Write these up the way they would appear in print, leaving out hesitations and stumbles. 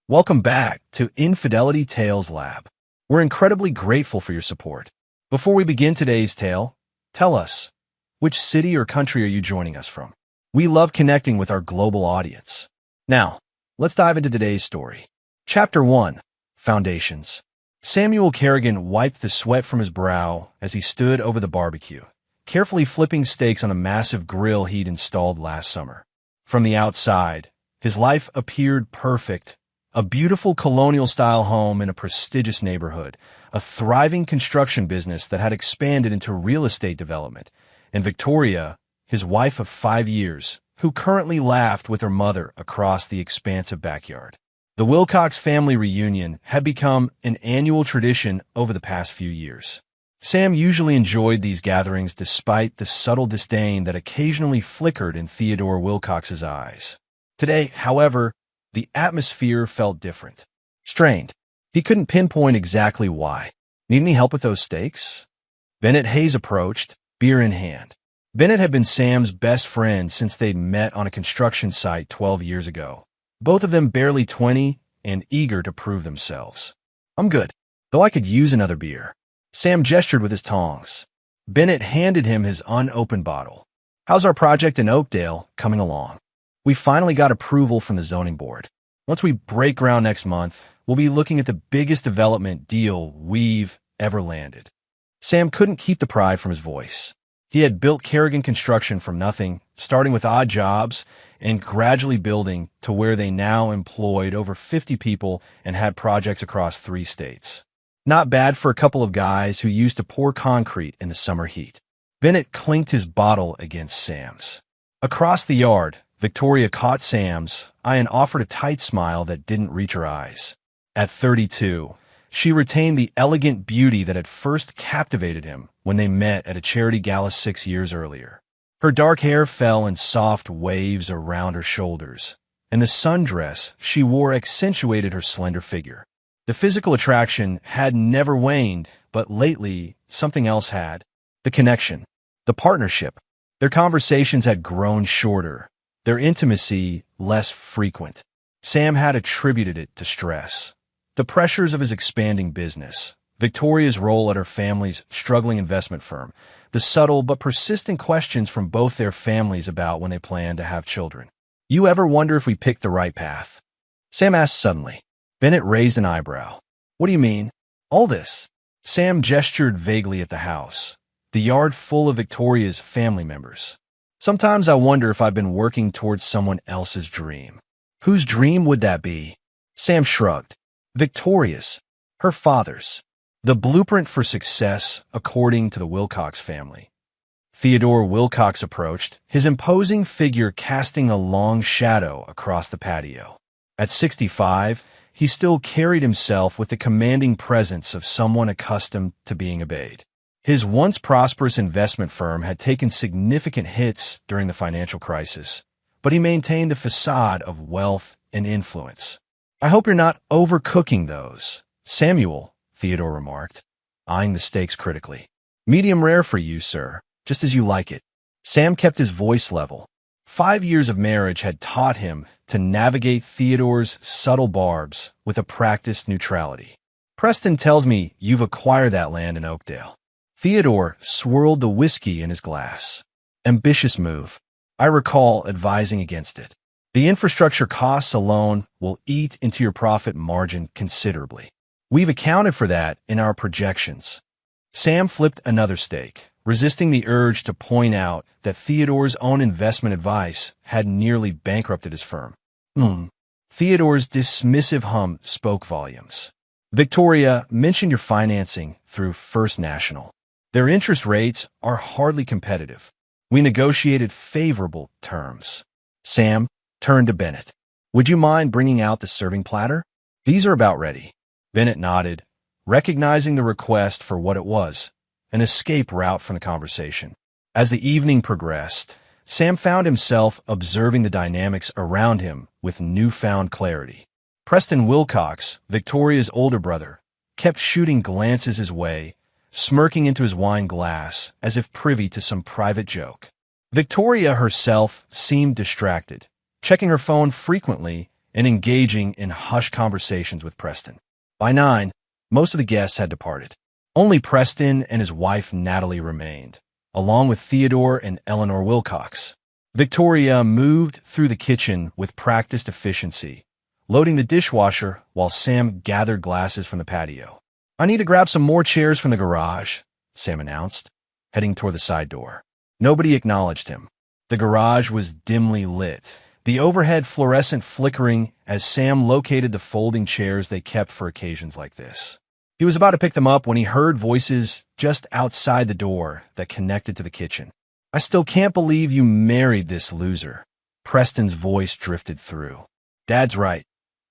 Welcome back to Infidelity Tales Lab. We're incredibly grateful for your support. Before we begin today's tale, tell us, which city or country are you joining us from? We love connecting with our global audience. Now, let's dive into today's story. Chapter 1, Foundations. Samuel Kerrigan wiped the sweat from his brow as he stood over the barbecue, carefully flipping steaks on a massive grill he'd installed last summer. From the outside, his life appeared perfect. A beautiful colonial-style home in a prestigious neighborhood, a thriving construction business that had expanded into real estate development, and Victoria, his wife of 5 years, who currently laughed with her mother across the expansive backyard. The Wilcox family reunion had become an annual tradition over the past few years. Sam usually enjoyed these gatherings despite the subtle disdain that occasionally flickered in Theodore Wilcox's eyes. Today, however, the atmosphere felt different. Strained. He couldn't pinpoint exactly why. Need any help with those steaks? Bennett Hayes approached, beer in hand. Bennett had been Sam's best friend since they'd met on a construction site 12 years ago. Both of them barely 20 and eager to prove themselves. I'm good, though I could use another beer. Sam gestured with his tongs. Bennett handed him his unopened bottle. How's our project in Oakdale coming along? We finally got approval from the zoning board. Once we break ground next month, we'll be looking at the biggest development deal we've ever landed. Sam couldn't keep the pride from his voice. He had built Kerrigan Construction from nothing, starting with odd jobs and gradually building to where they now employed over 50 people and had projects across 3 states. Not bad for a couple of guys who used to pour concrete in the summer heat. Bennett clinked his bottle against Sam's. Across the yard, Victoria caught Sam's eye and offered a tight smile that didn't reach her eyes. At 32, she retained the elegant beauty that had first captivated him when they met at a charity gala 6 years earlier. Her dark hair fell in soft waves around her shoulders, and the sundress she wore accentuated her slender figure. The physical attraction had never waned, but lately something else had. The connection, the partnership. Their conversations had grown shorter, their intimacy less frequent. Sam had attributed it to stress. The pressures of his expanding business, Victoria's role at her family's struggling investment firm, the subtle but persistent questions from both their families about when they plan to have children. You ever wonder if we picked the right path? Sam asked suddenly. Bennett raised an eyebrow. What do you mean? All this? Sam gestured vaguely at the house, the yard full of Victoria's family members. Sometimes I wonder if I've been working towards someone else's dream. Whose dream would that be? Sam shrugged. Victoria's. Her father's. The blueprint for success, according to the Wilcox family. Theodore Wilcox approached, his imposing figure casting a long shadow across the patio. At 65, he still carried himself with the commanding presence of someone accustomed to being obeyed. His once prosperous investment firm had taken significant hits during the financial crisis, but he maintained the facade of wealth and influence. I hope you're not overcooking those, Samuel, Theodore remarked, eyeing the steaks critically. Medium rare for you, sir, just as you like it. Sam kept his voice level. 5 years of marriage had taught him to navigate Theodore's subtle barbs with a practiced neutrality. Preston tells me you've acquired that land in Oakdale. Theodore swirled the whiskey in his glass. Ambitious move. I recall advising against it. The infrastructure costs alone will eat into your profit margin considerably. We've accounted for that in our projections. Sam flipped another steak, resisting the urge to point out that Theodore's own investment advice had nearly bankrupted his firm. Theodore's dismissive hum spoke volumes. Victoria mentioned your financing through First National. Their interest rates are hardly competitive. We negotiated favorable terms. Sam turned to Bennett. Would you mind bringing out the serving platter? These are about ready. Bennett nodded, recognizing the request for what it was, an escape route from the conversation. As the evening progressed, Sam found himself observing the dynamics around him with newfound clarity. Preston Wilcox, Victoria's older brother, kept shooting glances his way, smirking into his wine glass as if privy to some private joke. Victoria herself seemed distracted, checking her phone frequently and engaging in hushed conversations with Preston. By 9, most of the guests had departed. Only Preston and his wife Natalie remained, along with Theodore and Eleanor Wilcox. Victoria moved through the kitchen with practiced efficiency, loading the dishwasher while Sam gathered glasses from the patio. "I need to grab some more chairs from the garage," Sam announced, heading toward the side door. Nobody acknowledged him. The garage was dimly lit, the overhead fluorescent flickering as Sam located the folding chairs they kept for occasions like this. He was about to pick them up when he heard voices just outside the door that connected to the kitchen. "I still can't believe you married this loser." Preston's voice drifted through. "Dad's right.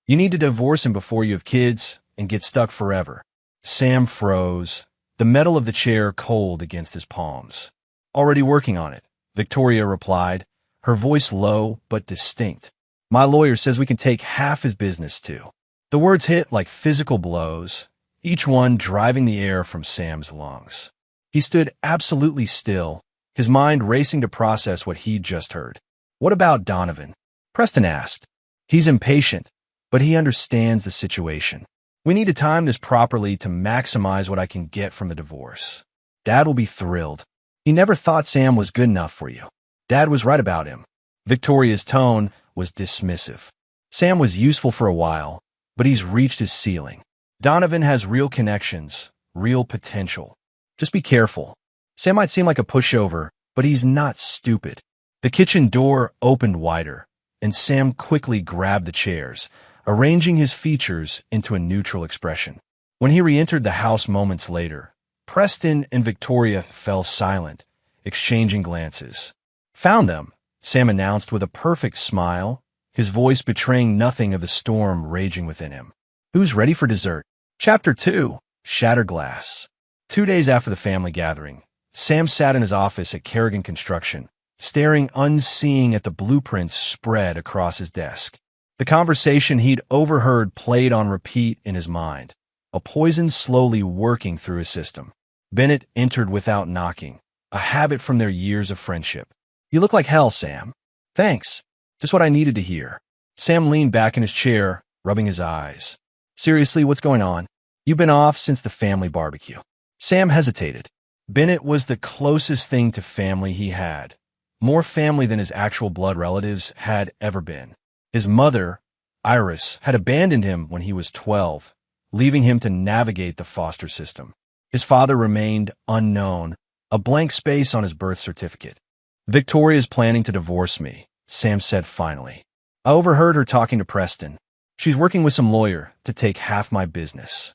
You need to divorce him before you have kids and get stuck forever." Sam froze, the metal of the chair cold against his palms. "Already working on it," Victoria replied, her voice low but distinct. "My lawyer says we can take half his business too." The words hit like physical blows, each one driving the air from Sam's lungs. He stood absolutely still, his mind racing to process what he'd just heard. "What about Donovan?" Preston asked. "He's impatient, but he understands the situation. We need to time this properly to maximize what I can get from the divorce. Dad will be thrilled. He never thought Sam was good enough for you. Dad was right about him." Victoria's tone was dismissive. "Sam was useful for a while, but he's reached his ceiling. Donovan has real connections, real potential. Just be careful. Sam might seem like a pushover, but he's not stupid." The kitchen door opened wider, and Sam quickly grabbed the chairs, arranging his features into a neutral expression. When he re-entered the house moments later, Preston and Victoria fell silent, exchanging glances. "Found them," Sam announced with a perfect smile, his voice betraying nothing of the storm raging within him. "Who's ready for dessert?" Chapter 2, Shattered Glass. 2 days after the family gathering, Sam sat in his office at Kerrigan Construction, staring unseeing at the blueprints spread across his desk. The conversation he'd overheard played on repeat in his mind, a poison slowly working through his system. Bennett entered without knocking, a habit from their years of friendship. "You look like hell, Sam." "Thanks. Just what I needed to hear." Sam leaned back in his chair, rubbing his eyes. "Seriously, what's going on? You've been off since the family barbecue." Sam hesitated. Bennett was the closest thing to family he had, more family than his actual blood relatives had ever been. His mother, Iris, had abandoned him when he was 12, leaving him to navigate the foster system. His father remained unknown, a blank space on his birth certificate. "Victoria's planning to divorce me," Sam said finally. "I overheard her talking to Preston. She's working with some lawyer to take half my business."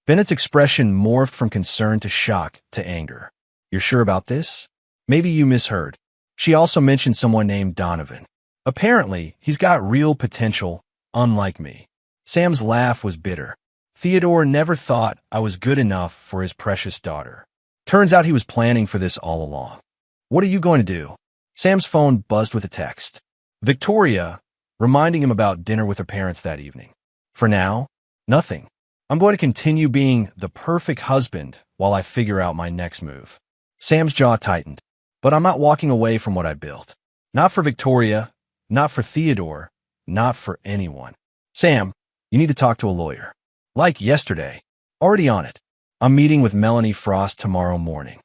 Bennett's expression morphed from concern to shock to anger. "You're sure about this? Maybe you misheard. She also mentioned someone named Donovan. Apparently, he's got real potential, unlike me." Sam's laugh was bitter. "Theodore never thought I was good enough for his precious daughter. Turns out he was planning for this all along." "What are you going to do?" Sam's phone buzzed with a text. Victoria, reminding him about dinner with her parents that evening. "For now, nothing. I'm going to continue being the perfect husband while I figure out my next move." Sam's jaw tightened. "But I'm not walking away from what I built. Not for Victoria, not for Theodore, not for anyone." "Sam, you need to talk to a lawyer." "Like yesterday." "Already on it. I'm meeting with Melanie Frost tomorrow morning."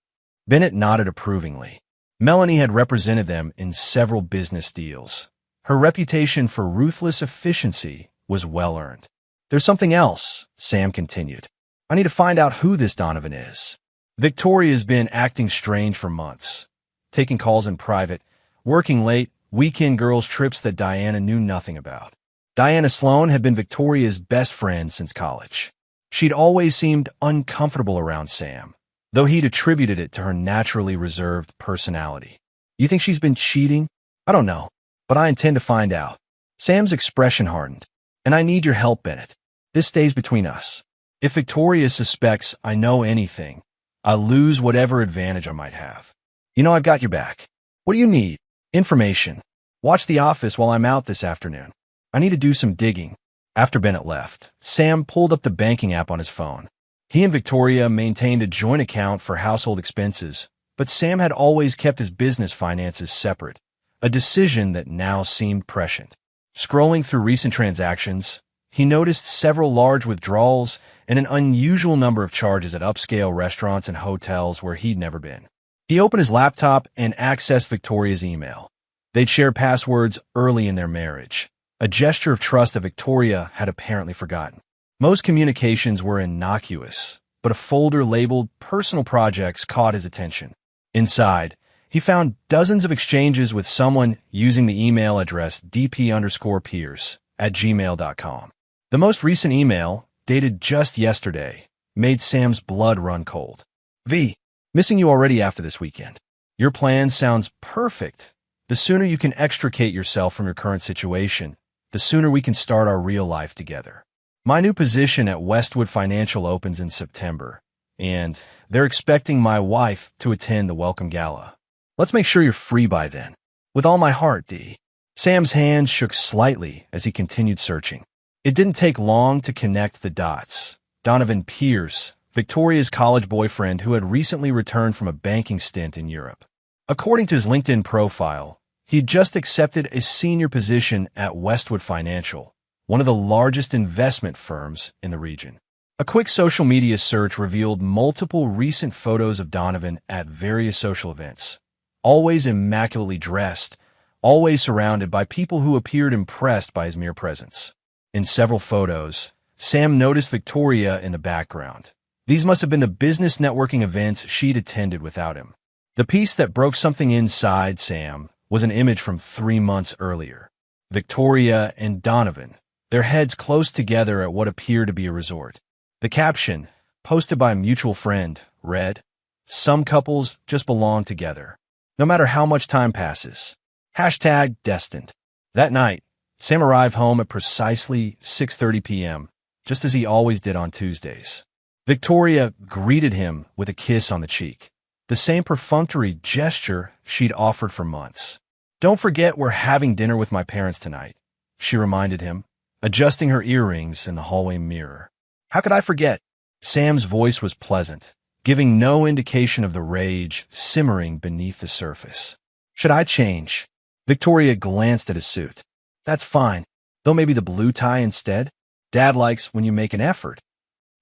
Bennett nodded approvingly. Melanie had represented them in several business deals. Her reputation for ruthless efficiency was well earned. "There's something else," Sam continued. "I need to find out who this Donovan is. Victoria's been acting strange for months, taking calls in private, working late, weekend girls' trips that Diana knew nothing about. Diana Sloan had been Victoria's best friend since college. She'd always seemed uncomfortable around Sam, though he'd attributed it to her naturally reserved personality. "You think she's been cheating?" "I don't know, but I intend to find out." Sam's expression hardened. "And I need your help, Bennett. This stays between us. If Victoria suspects I know anything, I'll lose whatever advantage I might have. You know I've got your back. What do you need?" "Information. Watch The Office while I'm out this afternoon. I need to do some digging." After Bennett left, Sam pulled up the banking app on his phone. He and Victoria maintained a joint account for household expenses, but Sam had always kept his business finances separate, a decision that now seemed prescient. Scrolling through recent transactions, he noticed several large withdrawals and an unusual number of charges at upscale restaurants and hotels where he'd never been. He opened his laptop and accessed Victoria's email. They'd shared passwords early in their marriage, a gesture of trust that Victoria had apparently forgotten. Most communications were innocuous, but a folder labeled Personal Projects caught his attention. Inside, he found dozens of exchanges with someone using the email address dp_peers@gmail.com. The most recent email, dated just yesterday, made Sam's blood run cold. V. Missing you already after this weekend. Your plan sounds perfect. The sooner you can extricate yourself from your current situation, the sooner we can start our real life together. My new position at Westwood Financial opens in September, and they're expecting my wife to attend the welcome gala. Let's make sure you're free by then. With all my heart, D. Sam's hand shook slightly as he continued searching. It didn't take long to connect the dots. Donovan Pierce, Victoria's college boyfriend who had recently returned from a banking stint in Europe. According to his LinkedIn profile, he'd just accepted a senior position at Westwood Financial, one of the largest investment firms in the region. A quick social media search revealed multiple recent photos of Donovan at various social events, always immaculately dressed, always surrounded by people who appeared impressed by his mere presence. In several photos, Sam noticed Victoria in the background. These must have been the business networking events she'd attended without him. The piece that broke something inside Sam was an image from 3 months earlier. Victoria and Donovan, their heads close together at what appeared to be a resort. The caption, posted by a mutual friend, read, "Some couples just belong together, no matter how much time passes. #destined." That night, Sam arrived home at precisely 6:30 p.m., just as he always did on Tuesdays. Victoria greeted him with a kiss on the cheek, the same perfunctory gesture she'd offered for months. "Don't forget we're having dinner with my parents tonight," she reminded him, adjusting her earrings in the hallway mirror. "How could I forget?" Sam's voice was pleasant, giving no indication of the rage simmering beneath the surface. "Should I change?" Victoria glanced at his suit. "That's fine, though maybe the blue tie instead. Dad likes when you make an effort."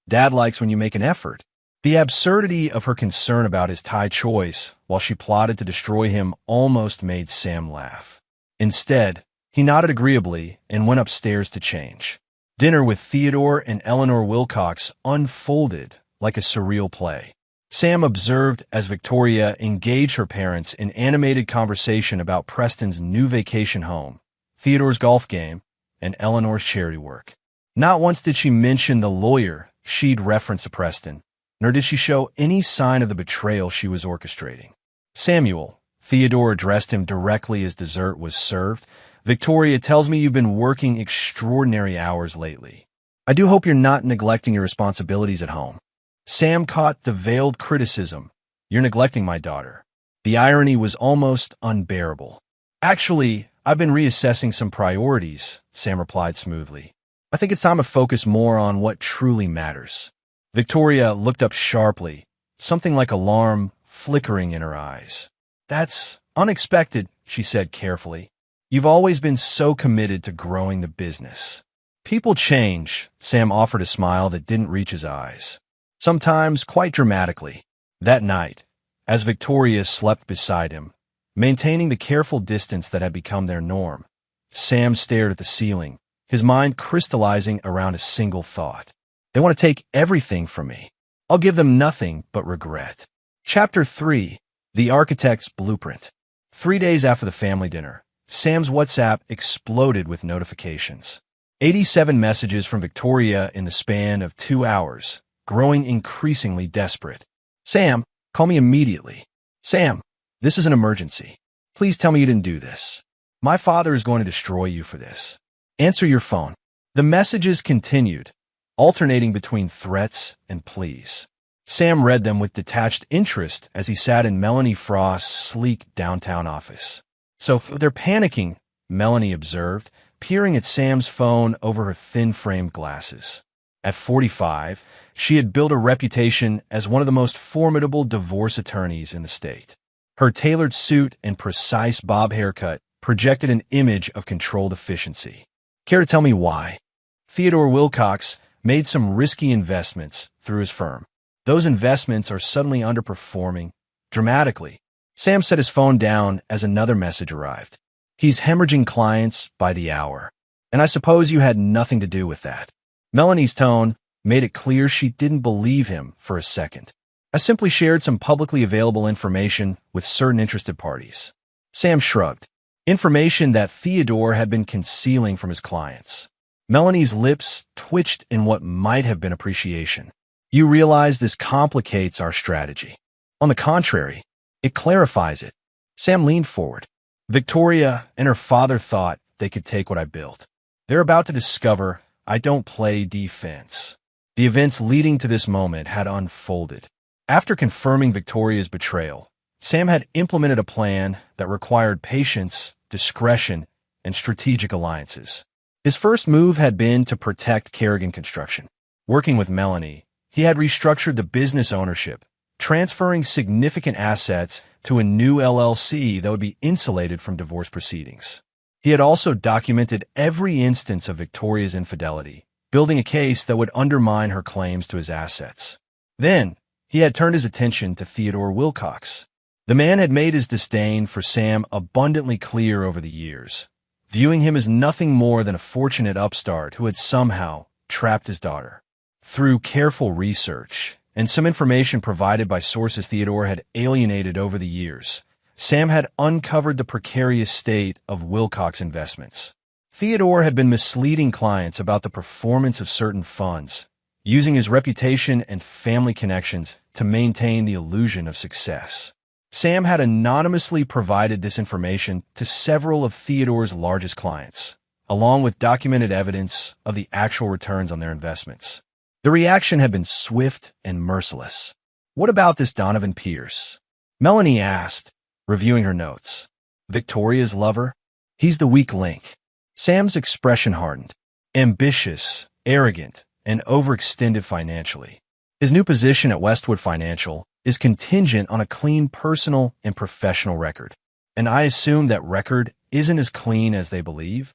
Dad likes when you make an effort. The absurdity of her concern about his tie choice while she plotted to destroy him almost made Sam laugh. Instead, he nodded agreeably and went upstairs to change. Dinner with Theodore and Eleanor Wilcox unfolded like a surreal play. Sam observed as Victoria engaged her parents in animated conversation about Preston's new vacation home, Theodore's golf game, and Eleanor's charity work. Not once did she mention the lawyer she'd referenced to Preston, nor did she show any sign of the betrayal she was orchestrating. "Samuel," Theodore addressed him directly as dessert was served, "Victoria tells me you've been working extraordinary hours lately. I do hope you're not neglecting your responsibilities at home." Sam caught the veiled criticism. "You're neglecting my daughter." The irony was almost unbearable. "Actually, I've been reassessing some priorities," Sam replied smoothly. "I think it's time to focus more on what truly matters." Victoria looked up sharply, something like alarm flickering in her eyes. "That's unexpected," she said carefully. "You've always been so committed to growing the business." "People change," Sam offered a smile that didn't reach his eyes. "Sometimes quite dramatically." That night, as Victoria slept beside him, maintaining the careful distance that had become their norm, Sam stared at the ceiling, his mind crystallizing around a single thought. "They want to take everything from me. I'll give them nothing but regret." Chapter 3. The Architect's Blueprint. 3 days after the family dinner, Sam's WhatsApp exploded with notifications. 87 messages from Victoria in the span of 2 hours, growing increasingly desperate. "Sam, call me immediately." "Sam, this is an emergency. Please tell me you didn't do this. My father is going to destroy you for this. Answer your phone." The messages continued, alternating between threats and pleas. Sam read them with detached interest as he sat in Melanie Frost's sleek downtown office. "So they're panicking," Melanie observed, peering at Sam's phone over her thin-framed glasses. At 45, she had built a reputation as one of the most formidable divorce attorneys in the state. Her tailored suit and precise bob haircut projected an image of controlled efficiency. Care to tell me why? Theodore Wilcox made some risky investments through his firm. Those investments are suddenly underperforming dramatically. Sam set his phone down as another message arrived. He's hemorrhaging clients by the hour. And I suppose you had nothing to do with that. Melanie's tone made it clear she didn't believe him for a second. I simply shared some publicly available information with certain interested parties. Sam shrugged. Information that Theodore had been concealing from his clients. Melanie's lips twitched in what might have been appreciation. You realize this complicates our strategy. On the contrary, it clarifies it. Sam leaned forward. Victoria and her father thought they could take what I built. They're about to discover I don't play defense. The events leading to this moment had unfolded. After confirming Victoria's betrayal, Sam had implemented a plan that required patience, discretion, and strategic alliances. His first move had been to protect Kerrigan Construction. Working with Melanie, he had restructured the business ownership, transferring significant assets to a new LLC that would be insulated from divorce proceedings. He had also documented every instance of Victoria's infidelity, building a case that would undermine her claims to his assets. Then, he had turned his attention to Theodore Wilcox. The man had made his disdain for Sam abundantly clear over the years, viewing him as nothing more than a fortunate upstart who had somehow trapped his daughter. Through careful research and some information provided by sources Theodore had alienated over the years, Sam had uncovered the precarious state of Wilcox investments. Theodore had been misleading clients about the performance of certain funds, using his reputation and family connections to maintain the illusion of success. Sam had anonymously provided this information to several of Theodore's largest clients, along with documented evidence of the actual returns on their investments. The reaction had been swift and merciless. What about this Donovan Pierce? Melanie asked, reviewing her notes. Victoria's lover? He's the weak link. Sam's expression hardened. Ambitious, arrogant, and overextended financially. His new position at Westwood Financial is contingent on a clean personal and professional record. And I assume that record isn't as clean as they believe?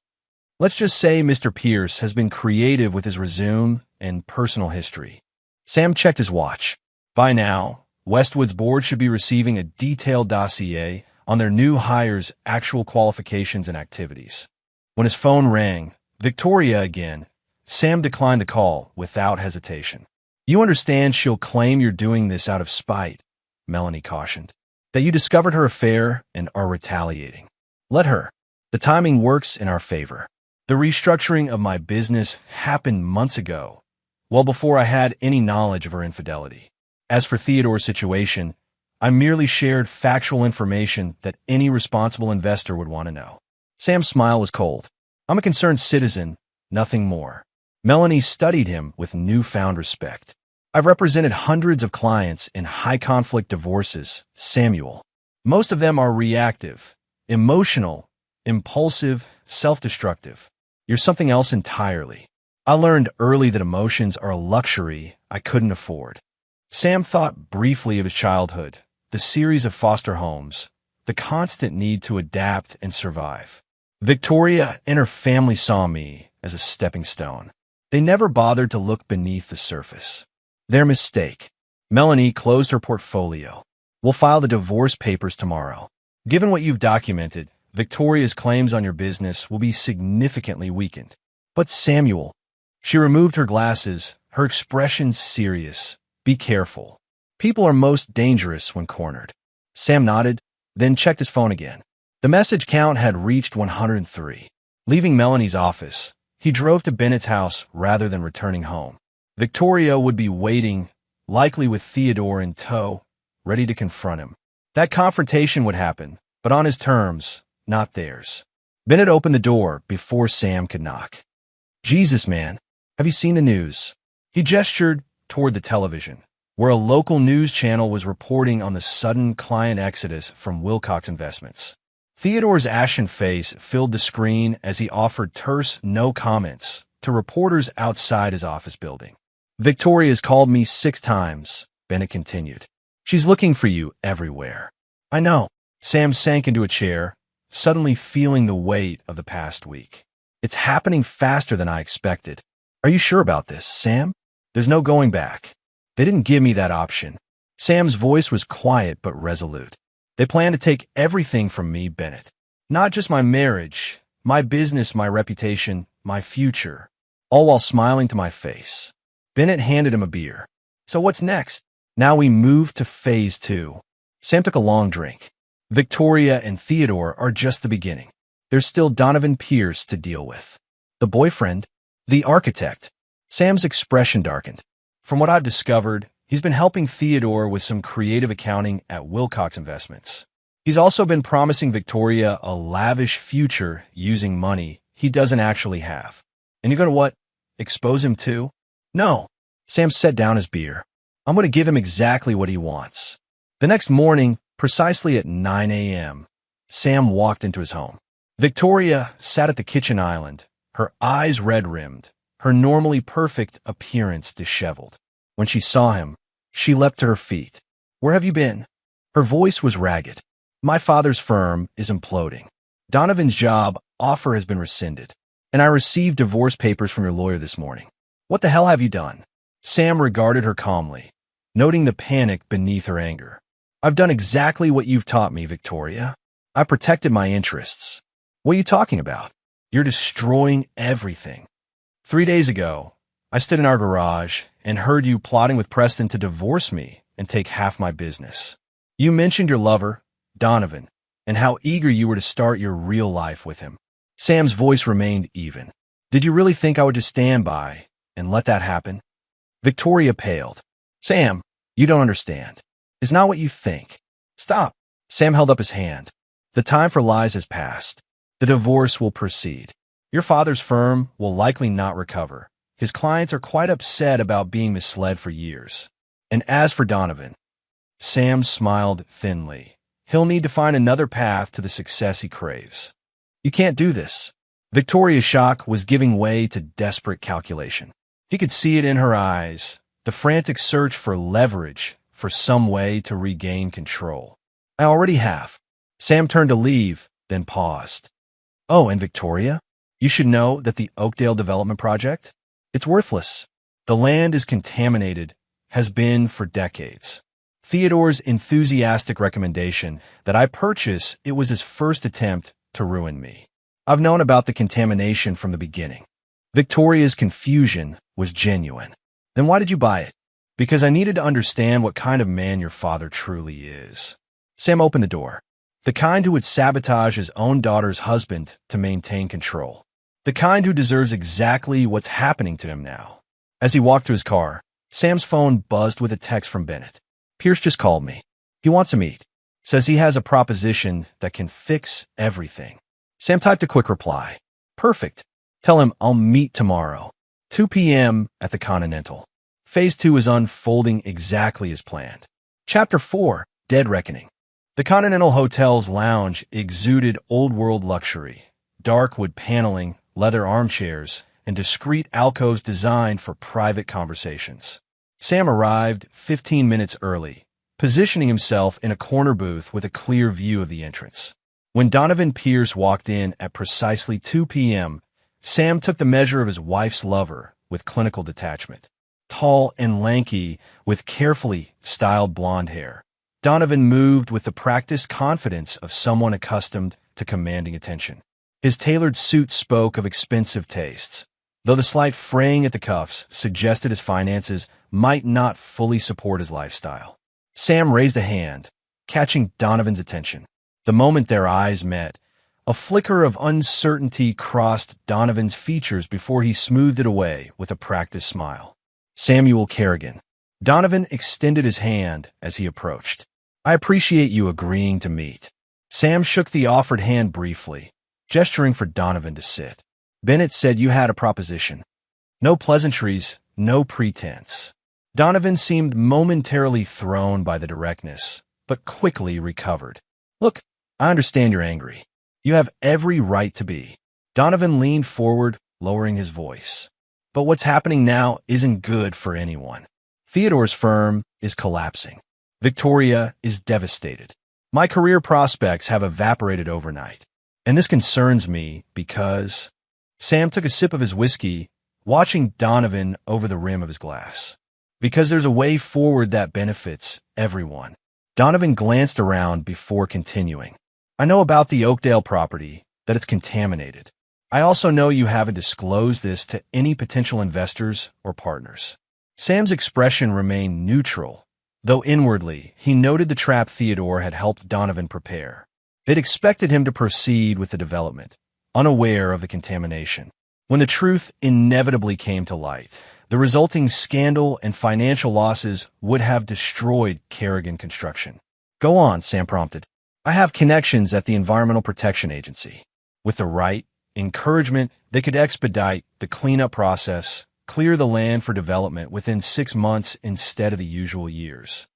Let's just say Mr. Pierce has been creative with his resume and personal history. Sam checked his watch. By now, Westwood's board should be receiving a detailed dossier on their new hires' actual qualifications and activities. When his phone rang, Victoria again, Sam declined the call without hesitation. You understand she'll claim you're doing this out of spite, Melanie cautioned. That you discovered her affair and are retaliating. Let her. The timing works in our favor. The restructuring of my business happened months ago, well before I had any knowledge of her infidelity. As for Theodore's situation, I merely shared factual information that any responsible investor would want to know. Sam's smile was cold. I'm a concerned citizen, nothing more. Melanie studied him with newfound respect. I've represented hundreds of clients in high-conflict divorces, Samuel. Most of them are reactive, emotional, impulsive, self-destructive. You're something else entirely. I learned early that emotions are a luxury I couldn't afford. Sam thought briefly of his childhood, the series of foster homes, the constant need to adapt and survive. Victoria and her family saw me as a stepping stone. They never bothered to look beneath the surface. Their mistake. Melanie closed her portfolio. We'll file the divorce papers tomorrow. Given what you've documented, Victoria's claims on your business will be significantly weakened. But Samuel, she removed her glasses, her expression serious. Be careful. People are most dangerous when cornered. Sam nodded, then checked his phone again. The message count had reached 103. Leaving Melanie's office, he drove to Bennett's house rather than returning home. Victoria would be waiting, likely with Theodore in tow, ready to confront him. That confrontation would happen, but on his terms, not theirs. Bennett opened the door before Sam could knock. Jesus, man, have you seen the news? He gestured toward the television, where a local news channel was reporting on the sudden client exodus from Wilcox Investments. Theodore's ashen face filled the screen as he offered terse no comments to reporters outside his office building. Victoria's called me 6 times, Bennett continued. She's looking for you everywhere. I know. Sam sank into a chair, suddenly feeling the weight of the past week. It's happening faster than I expected. Are you sure about this, Sam? There's no going back. They didn't give me that option. Sam's voice was quiet but resolute. They plan to take everything from me, Bennett. Not just my marriage, my business, my reputation, my future, all while smiling to my face. Bennett handed him a beer. So what's next? Now we move to phase 2. Sam took a long drink. Victoria and Theodore are just the beginning. There's still Donovan Pierce to deal with. The boyfriend, the architect. Sam's expression darkened. From what I've discovered, he's been helping Theodore with some creative accounting at Wilcox Investments. He's also been promising Victoria a lavish future using money he doesn't actually have. And you're gonna what? Expose him too? No. Sam set down his beer. I'm gonna give him exactly what he wants. The next morning, precisely at 9 a.m., Sam walked into his home. Victoria sat at the kitchen island, her eyes red-rimmed, her normally perfect appearance disheveled. When she saw him, she leapt to her feet. Where have you been? Her voice was ragged. My father's firm is imploding. Donovan's job offer has been rescinded, and I received divorce papers from your lawyer this morning. What the hell have you done? Sam regarded her calmly, noting the panic beneath her anger. I've done exactly what you've taught me, Victoria. I protected my interests. What are you talking about? You're destroying everything. 3 days ago, I stood in our garage and heard you plotting with Preston to divorce me and take half my business. You mentioned your lover, Donovan, and how eager you were to start your real life with him. Sam's voice remained even. Did you really think I would just stand by and let that happen? Victoria paled. Sam, you don't understand. It's not what you think. Stop. Sam held up his hand. The time for lies has passed. The divorce will proceed. Your father's firm will likely not recover. His clients are quite upset about being misled for years. And as for Donovan, Sam smiled thinly. He'll need to find another path to the success he craves. You can't do this. Victoria's shock was giving way to desperate calculation. He could see it in her eyes, the frantic search for leverage, for some way to regain control. I already have. Sam turned to leave, then paused. Oh, and Victoria? You should know that the Oakdale development project? It's worthless. The land is contaminated, has been for decades. Theodore's enthusiastic recommendation that I purchase it was his first attempt to ruin me. I've known about the contamination from the beginning. Victoria's confusion was genuine. Then why did you buy it? Because I needed to understand what kind of man your father truly is. Sam opened the door. The kind who would sabotage his own daughter's husband to maintain control. The kind who deserves exactly what's happening to him now. As he walked to his car, Sam's phone buzzed with a text from Bennett. Pierce just called me. He wants to meet. Says he has a proposition that can fix everything. Sam typed a quick reply. Perfect. Tell him I'll meet tomorrow. 2 p.m. at the Continental. Phase 2 is unfolding exactly as planned. Chapter 4, Dead Reckoning. The Continental Hotel's lounge exuded old-world luxury. Dark wood paneling, leather armchairs, and discreet alcoves designed for private conversations. Sam arrived 15 minutes early, positioning himself in a corner booth with a clear view of the entrance. When Donovan Pierce walked in at precisely 2 p.m., Sam took the measure of his wife's lover with clinical detachment. Tall and lanky, with carefully styled blonde hair, Donovan moved with the practiced confidence of someone accustomed to commanding attention. His tailored suit spoke of expensive tastes, though the slight fraying at the cuffs suggested his finances might not fully support his lifestyle. Sam raised a hand, catching Donovan's attention. The moment their eyes met, a flicker of uncertainty crossed Donovan's features before he smoothed it away with a practiced smile. Samuel Kerrigan. Donovan extended his hand as he approached. I appreciate you agreeing to meet. Sam shook the offered hand briefly, gesturing for Donovan to sit. Bennett said you had a proposition. No pleasantries, no pretense. Donovan seemed momentarily thrown by the directness, but quickly recovered. Look, I understand you're angry. You have every right to be. Donovan leaned forward, lowering his voice. But what's happening now isn't good for anyone. Theodore's firm is collapsing. Victoria is devastated. My career prospects have evaporated overnight. And this concerns me because Sam took a sip of his whiskey, watching Donovan over the rim of his glass. Because there's a way forward that benefits everyone. Donovan glanced around before continuing. I know about the Oakdale property, that it's contaminated. I also know you haven't disclosed this to any potential investors or partners. Sam's expression remained neutral, though inwardly he noted the trap Theodore had helped Donovan prepare. They'd expected him to proceed with the development, unaware of the contamination. When the truth inevitably came to light, the resulting scandal and financial losses would have destroyed Kerrigan Construction. Go on, Sam prompted. I have connections at the Environmental Protection Agency. With the right encouragement, they could expedite the cleanup process, clear the land for development within 6 months instead of the usual years.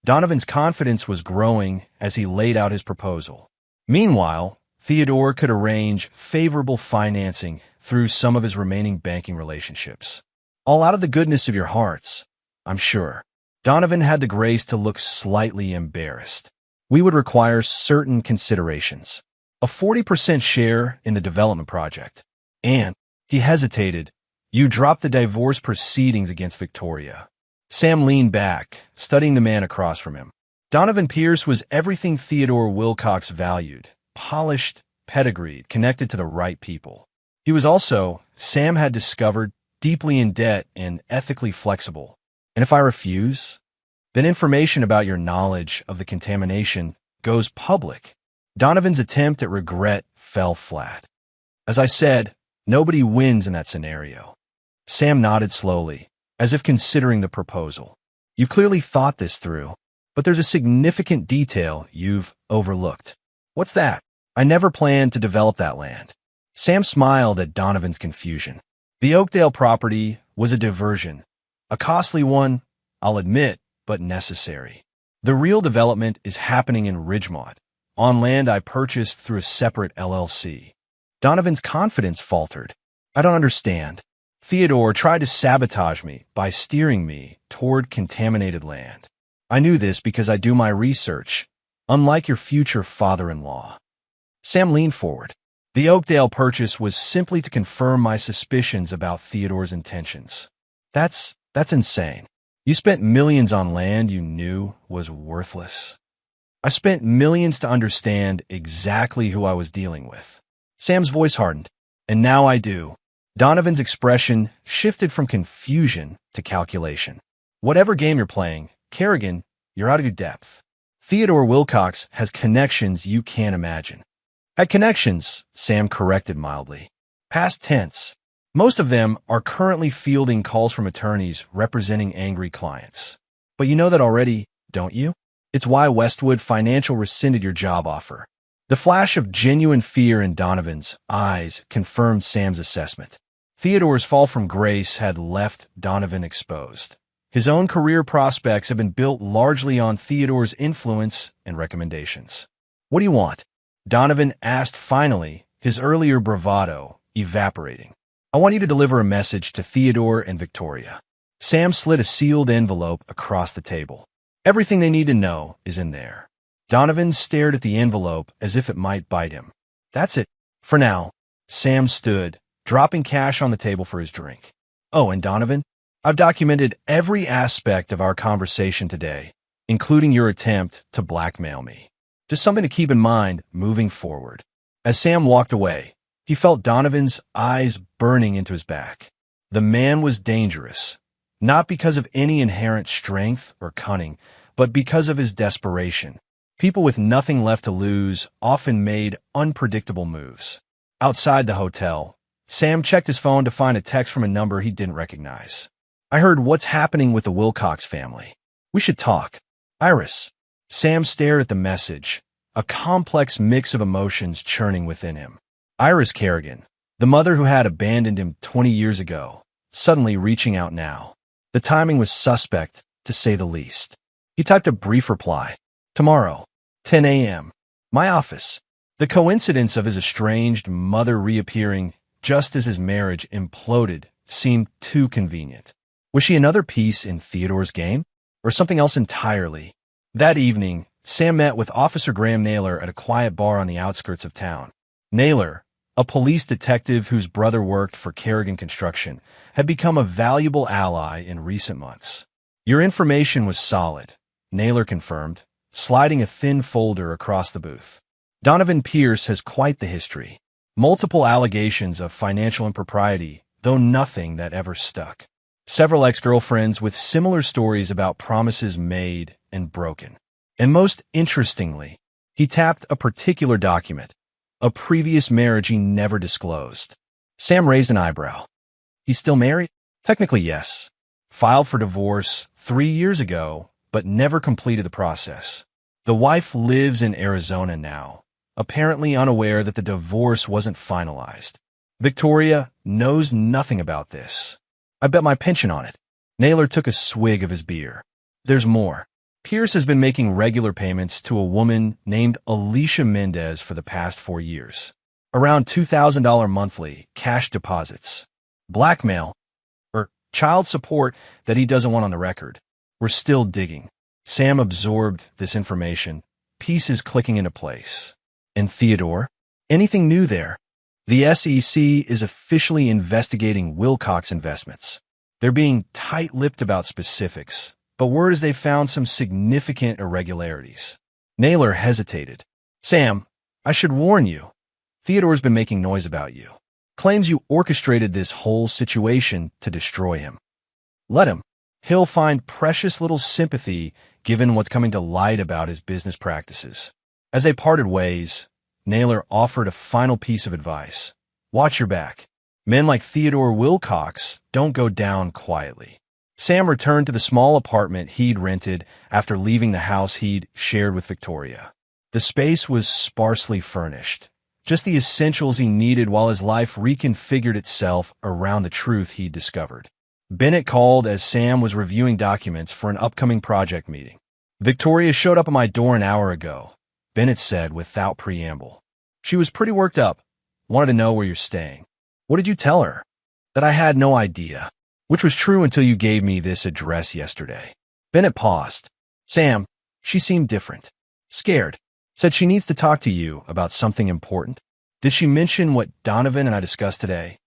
Donovan's confidence was growing as he laid out his proposal. Meanwhile, Theodore could arrange favorable financing through some of his remaining banking relationships. All out of the goodness of your hearts, I'm sure. Donovan had the grace to look slightly embarrassed. We would require certain considerations. A 40% share in the development project. And, he hesitated, you dropped the divorce proceedings against Victoria. Sam leaned back, studying the man across from him. Donovan Pierce was everything Theodore Wilcox valued. Polished, pedigreed, connected to the right people. He was also, Sam had discovered, deeply in debt and ethically flexible. And if I refuse, then information about your knowledge of the contamination goes public. Donovan's attempt at regret fell flat. As I said, nobody wins in that scenario. Sam nodded slowly, as if considering the proposal. You've clearly thought this through, but there's a significant detail you've overlooked. What's that? I never planned to develop that land. Sam smiled at Donovan's confusion. The Oakdale property was a diversion. A costly one, I'll admit, but necessary. The real development is happening in Ridgemont, on land I purchased through a separate LLC. Donovan's confidence faltered. I don't understand. Theodore tried to sabotage me by steering me toward contaminated land. I knew this because I do my research, unlike your future father-in-law. Sam leaned forward. The Oakdale purchase was simply to confirm my suspicions about Theodore's intentions. That's insane. You spent millions on land you knew was worthless. I spent millions to understand exactly who I was dealing with. Sam's voice hardened. And now I do. Donovan's expression shifted from confusion to calculation. Whatever game you're playing, Kerrigan, you're out of your depth. Theodore Wilcox has connections you can't imagine. Had connections, Sam corrected mildly. Past tense. Most of them are currently fielding calls from attorneys representing angry clients. But you know that already, don't you? It's why Westwood Financial rescinded your job offer. The flash of genuine fear in Donovan's eyes confirmed Sam's assessment. Theodore's fall from grace had left Donovan exposed. His own career prospects have been built largely on Theodore's influence and recommendations. What do you want? Donovan asked finally, his earlier bravado evaporating. I want you to deliver a message to Theodore and Victoria. Sam slid a sealed envelope across the table. Everything they need to know is in there. Donovan stared at the envelope as if it might bite him. That's it. For now. Sam stood, dropping cash on the table for his drink. Oh, and Donovan, I've documented every aspect of our conversation today, including your attempt to blackmail me. Just something to keep in mind moving forward. As Sam walked away, he felt Donovan's eyes burning into his back. The man was dangerous, not because of any inherent strength or cunning, but because of his desperation. People with nothing left to lose often made unpredictable moves. Outside the hotel, Sam checked his phone to find a text from a number he didn't recognize. I heard what's happening with the Wilcox family. We should talk. Iris. Sam stared at the message, a complex mix of emotions churning within him. Iris Kerrigan, the mother who had abandoned him 20 years ago, suddenly reaching out now. The timing was suspect, to say the least. He typed a brief reply. Tomorrow, 10 a.m. My office. The coincidence of his estranged mother reappearing just as his marriage imploded seemed too convenient. Was she another piece in Theodore's game? Or something else entirely? That evening, Sam met with Officer Graham Naylor at a quiet bar on the outskirts of town. Naylor, a police detective whose brother worked for Kerrigan Construction, had become a valuable ally in recent months. Your information was solid, Naylor confirmed, sliding a thin folder across the booth. Donovan Pierce has quite the history. Multiple allegations of financial impropriety, though nothing that ever stuck. Several ex-girlfriends with similar stories about promises made and broken. And most interestingly, he tapped a particular document, a previous marriage he never disclosed. Sam raised an eyebrow. He's still married? Technically, yes. Filed for divorce 3 years ago, but never completed the process. The wife lives in Arizona now, apparently unaware that the divorce wasn't finalized. Victoria knows nothing about this. I bet my pension on it. Naylor took a swig of his beer. There's more. Pierce has been making regular payments to a woman named Alicia Mendez for the past 4 years. Around $2,000 monthly cash deposits. Blackmail, or child support that he doesn't want on the record. We're still digging. Sam absorbed this information, pieces clicking into place. And Theodore? Anything new there? The SEC is officially investigating Wilcox investments. They're being tight-lipped about specifics, but word is they've found some significant irregularities. Naylor hesitated. Sam, I should warn you. Theodore's been making noise about you. Claims you orchestrated this whole situation to destroy him. Let him. He'll find precious little sympathy given what's coming to light about his business practices. As they parted ways, Naylor offered a final piece of advice. Watch your back. Men like Theodore Wilcox don't go down quietly. Sam returned to the small apartment he'd rented after leaving the house he'd shared with Victoria. The space was sparsely furnished, just the essentials he needed while his life reconfigured itself around the truth he'd discovered. Bennett called as Sam was reviewing documents for an upcoming project meeting. Victoria showed up at my door an hour ago, Bennett said without preamble. She was pretty worked up, wanted to know where you're staying. What did you tell her? That I had no idea, which was true until you gave me this address yesterday. Bennett paused. Sam, she seemed different. Scared. Said she needs to talk to you about something important. Did she mention what Donovan and I discussed today?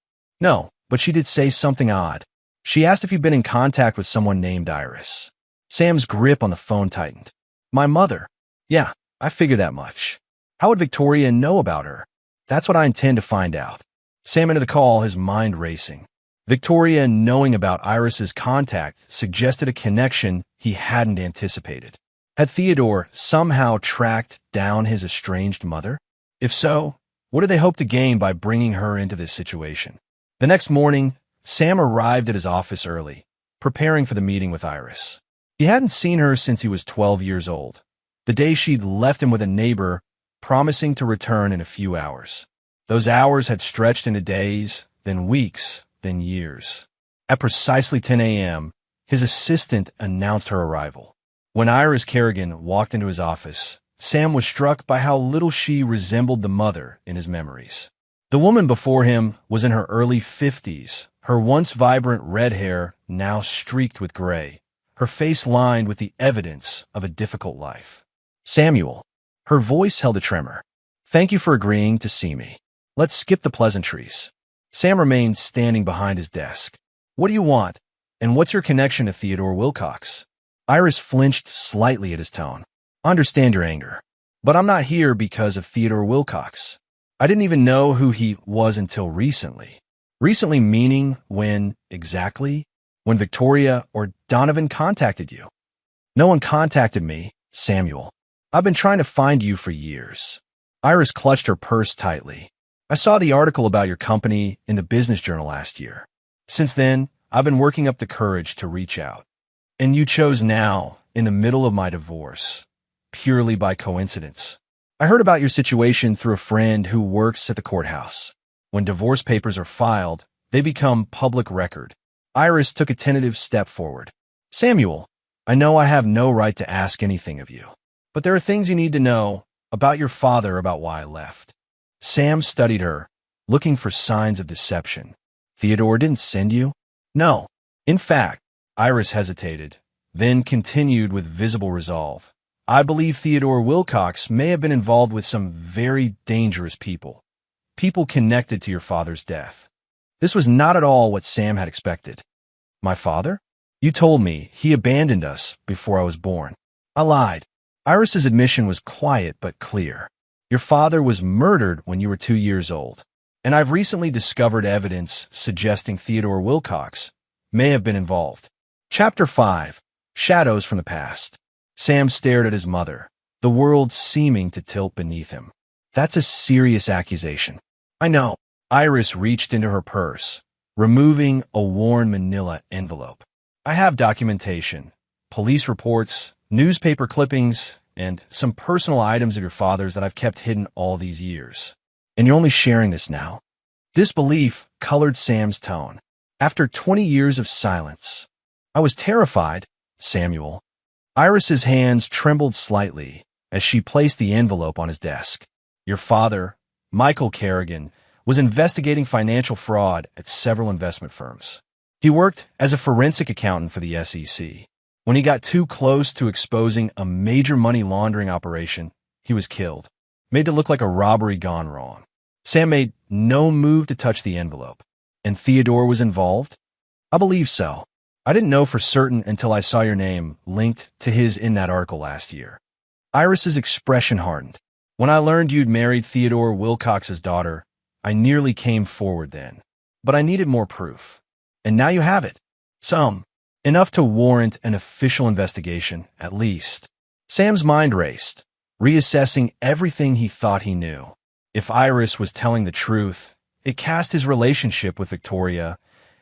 No, but she did say something odd. She asked if you'd been in contact with someone named Iris. Sam's grip on the phone tightened. My mother. Yeah, I figured that much. How would Victoria know about her? That's what I intend to find out. Sam ended the call, his mind racing. Victoria knowing about Iris's contact suggested a connection he hadn't anticipated. Had Theodore somehow tracked down his estranged mother? If so, what did they hope to gain by bringing her into this situation? The next morning, Sam arrived at his office early, preparing for the meeting with Iris. He hadn't seen her since he was 12 years old, the day she'd left him with a neighbor, promising to return in a few hours. Those hours had stretched into days, then weeks, then years. At precisely 10 a.m., his assistant announced her arrival. When Iris Kerrigan walked into his office, Sam was struck by how little she resembled the mother in his memories. The woman before him was in her early 50s, her once vibrant red hair now streaked with gray, her face lined with the evidence of a difficult life. Samuel. Her voice held a tremor. Thank you for agreeing to see me. Let's skip the pleasantries. Sam remained standing behind his desk. What do you want? And what's your connection to Theodore Wilcox? Iris flinched slightly at his tone. I understand your anger, but I'm not here because of Theodore Wilcox. I didn't even know who he was until recently. Recently meaning when, exactly? When Victoria or Donovan contacted you? No one contacted me, Samuel. I've been trying to find you for years. Iris clutched her purse tightly. I saw the article about your company in the Business Journal last year. Since then, I've been working up the courage to reach out. And you chose now, in the middle of my divorce, purely by coincidence. I heard about your situation through a friend who works at the courthouse. When divorce papers are filed, they become public record. Iris took a tentative step forward. Samuel, I know I have no right to ask anything of you, but there are things you need to know about your father about why I left. Sam studied her, looking for signs of deception. Theodore didn't send you? No. In fact, Iris hesitated, then continued with visible resolve. I believe Theodore Wilcox may have been involved with some very dangerous people. people connected to your father's death. This was not at all what Sam had expected. My father? You told me he abandoned us before I was born. I lied. Iris's admission was quiet but clear. Your father was murdered when you were 2 years old, and I've recently discovered evidence suggesting Theodore Wilcox may have been involved. Chapter 5. Shadows from the Past. Sam stared at his mother, the world seeming to tilt beneath him. That's a serious accusation. I know. Iris reached into her purse, removing a worn manila envelope. I have documentation, police reports, newspaper clippings, and some personal items of your father's that I've kept hidden all these years. And you're only sharing this now. Disbelief colored Sam's tone. After 20 years of silence, I was terrified, Samuel. Iris's hands trembled slightly as she placed the envelope on his desk. Your father, Michael Kerrigan, was investigating financial fraud at several investment firms. He worked as a forensic accountant for the SEC. When he got too close to exposing a major money laundering operation, he was killed, made to look like a robbery gone wrong. Sam made no move to touch the envelope. And Theodore was involved? I believe so. I didn't know for certain until I saw your name linked to his in that article last year. Iris's expression hardened. When I learned you'd married Theodore Wilcox's daughter, I nearly came forward then. But I needed more proof. And now you have it. Some. Enough to warrant an official investigation, at least. Sam's mind raced, reassessing everything he thought he knew. If Iris was telling the truth, it cast his relationship with Victoria,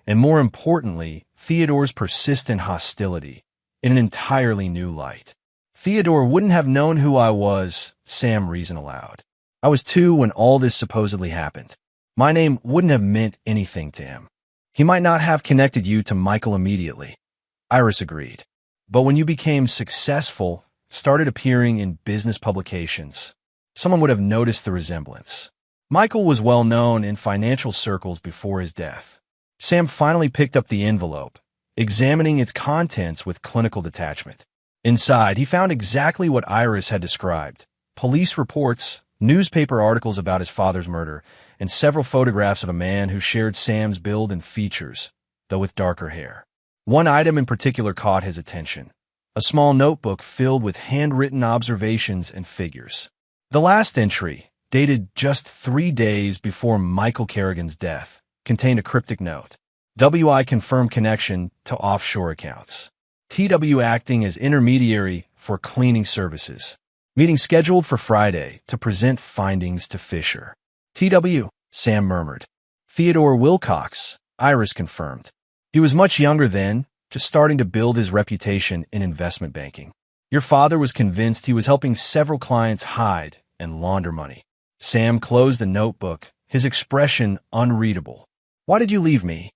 and more importantly, Theodore's persistent hostility, in an entirely new light. Theodore wouldn't have known who I was, Sam reasoned aloud. I was 2 when all this supposedly happened. My name wouldn't have meant anything to him. He might not have connected you to Michael immediately. Iris agreed. But when you became successful, started appearing in business publications, someone would have noticed the resemblance. Michael was well known in financial circles before his death. Sam finally picked up the envelope, examining its contents with clinical detachment. Inside, he found exactly what Iris had described: police reports, newspaper articles about his father's murder, and several photographs of a man who shared Sam's build and features, though with darker hair. One item in particular caught his attention: a small notebook filled with handwritten observations and figures. The last entry, dated just 3 days before Michael Kerrigan's death, contained a cryptic note. WI confirmed connection to offshore accounts. TW acting as intermediary for cleaning services. Meeting scheduled for Friday to present findings to Fisher. TW, Sam murmured. Theodore Wilcox, Iris confirmed. He was much younger then, just starting to build his reputation in investment banking. Your father was convinced he was helping several clients hide and launder money. Sam closed the notebook, his expression unreadable. Why did you leave me?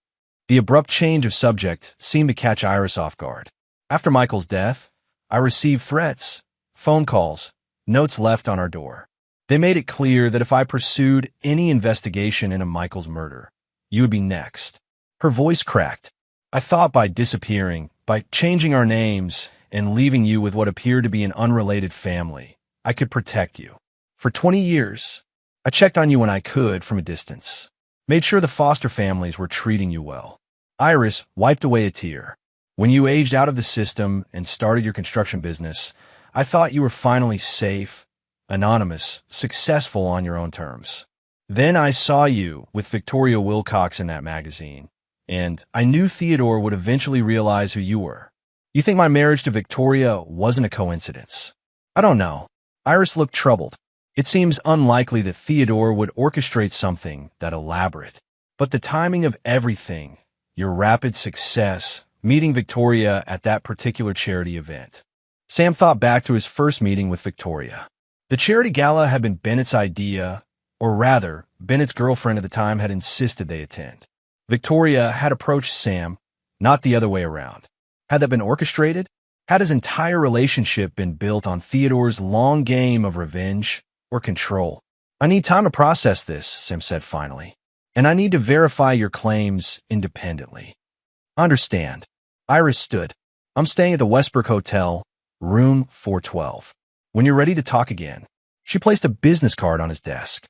The abrupt change of subject seemed to catch Iris off guard. After Michael's death, I received threats, phone calls, notes left on our door. They made it clear that if I pursued any investigation into Michael's murder, you would be next. Her voice cracked. I thought by disappearing, by changing our names, and leaving you with what appeared to be an unrelated family, I could protect you. For 20 years, I checked on you when I could from a distance. Made sure the foster families were treating you well. Iris wiped away a tear. When you aged out of the system and started your construction business, I thought you were finally safe, anonymous, successful on your own terms. Then I saw you with Victoria Wilcox in that magazine, and I knew Theodore would eventually realize who you were. You think my marriage to Victoria wasn't a coincidence? I don't know. Iris looked troubled. It seems unlikely that Theodore would orchestrate something that elaborate. But the timing of everything, your rapid success, meeting Victoria at that particular charity event. Sam thought back to his first meeting with Victoria. The charity gala had been Bennett's idea, or rather, Bennett's girlfriend at the time had insisted they attend. Victoria had approached Sam, not the other way around. Had that been orchestrated? Had his entire relationship been built on Theodore's long game of revenge or control? I need time to process this, Sam said finally, and I need to verify your claims independently. Understand. Iris stood. I'm staying at the Westbrook Hotel, room 412. When you're ready to talk again. She placed a business card on his desk.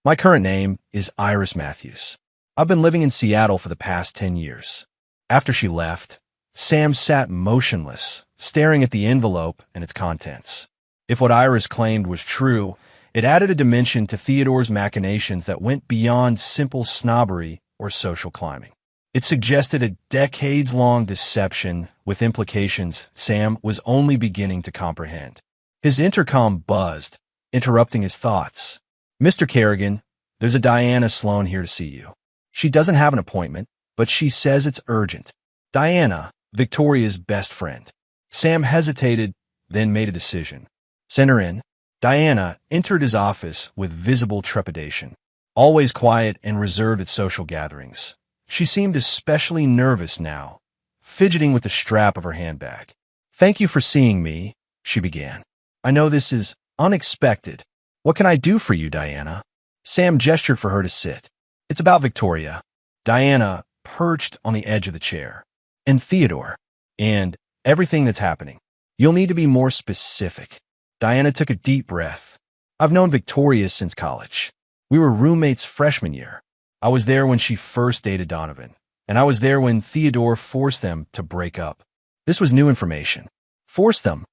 My current name is Iris Matthews. I've been living in Seattle for the past 10 years. After she left, Sam sat motionless, staring at the envelope and its contents. If what Iris claimed was true, it added a dimension to Theodore's machinations that went beyond simple snobbery or social climbing. It suggested a decades-long deception with implications Sam was only beginning to comprehend. His intercom buzzed, interrupting his thoughts. "Mr. Kerrigan, there's a Diana Sloan here to see you. She doesn't have an appointment, but she says it's urgent." Diana, Victoria's best friend. Sam hesitated, then made a decision. "Send her in." Diana entered his office with visible trepidation. Always quiet and reserved at social gatherings, she seemed especially nervous now, fidgeting with the strap of her handbag. "Thank you for seeing me," she began. "I know this is unexpected. What can I do for you, Diana?" Sam gestured for her to sit. "It's about Victoria." Diana perched on the edge of the chair. "And Theodore. And everything that's happening. You'll need to be more specific." Diana took a deep breath. "I've known Victoria since college. We were roommates freshman year. I was there when she first dated Donovan, and I was there when Theodore forced them to break up." This was new information. Forced them?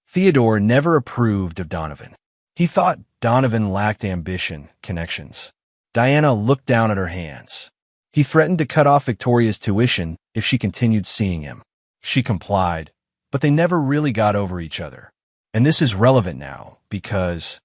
Theodore never approved of Donovan. He thought Donovan lacked ambition, connections. Diana looked down at her hands. He threatened to cut off Victoria's tuition if she continued seeing him. She complied, but they never really got over each other. And this is relevant now because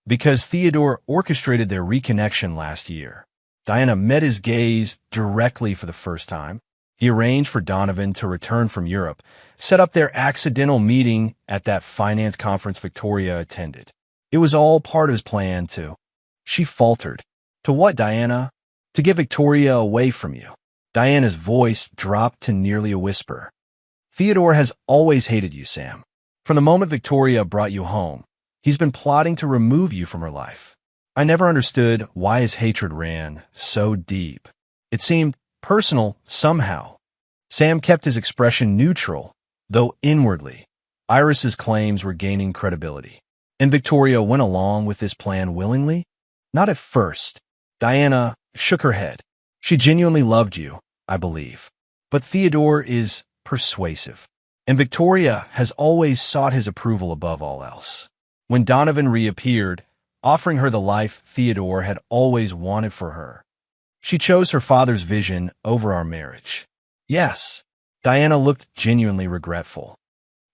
Theodore orchestrated their reconnection last year. Diana met his gaze directly for the first time. He arranged for Donovan to return from Europe, set up their accidental meeting at that finance conference Victoria attended. It was all part of his plan to. She faltered. "To what, Diana?" "To get Victoria away from you." Diana's voice dropped to nearly a whisper. "Theodore has always hated you, Sam. From the moment Victoria brought you home, he's been plotting to remove you from her life. I never understood why his hatred ran so deep. It seemed personal somehow." Sam kept his expression neutral, though inwardly, Iris's claims were gaining credibility. "And Victoria went along with this plan willingly?" "Not at first." Diana shook her head. "She genuinely loved you, I believe. But Theodore is persuasive. And Victoria has always sought his approval above all else. When Donovan reappeared, offering her the life Theodore had always wanted for her, she chose her father's vision over our marriage." "Yes." Diana looked genuinely regretful.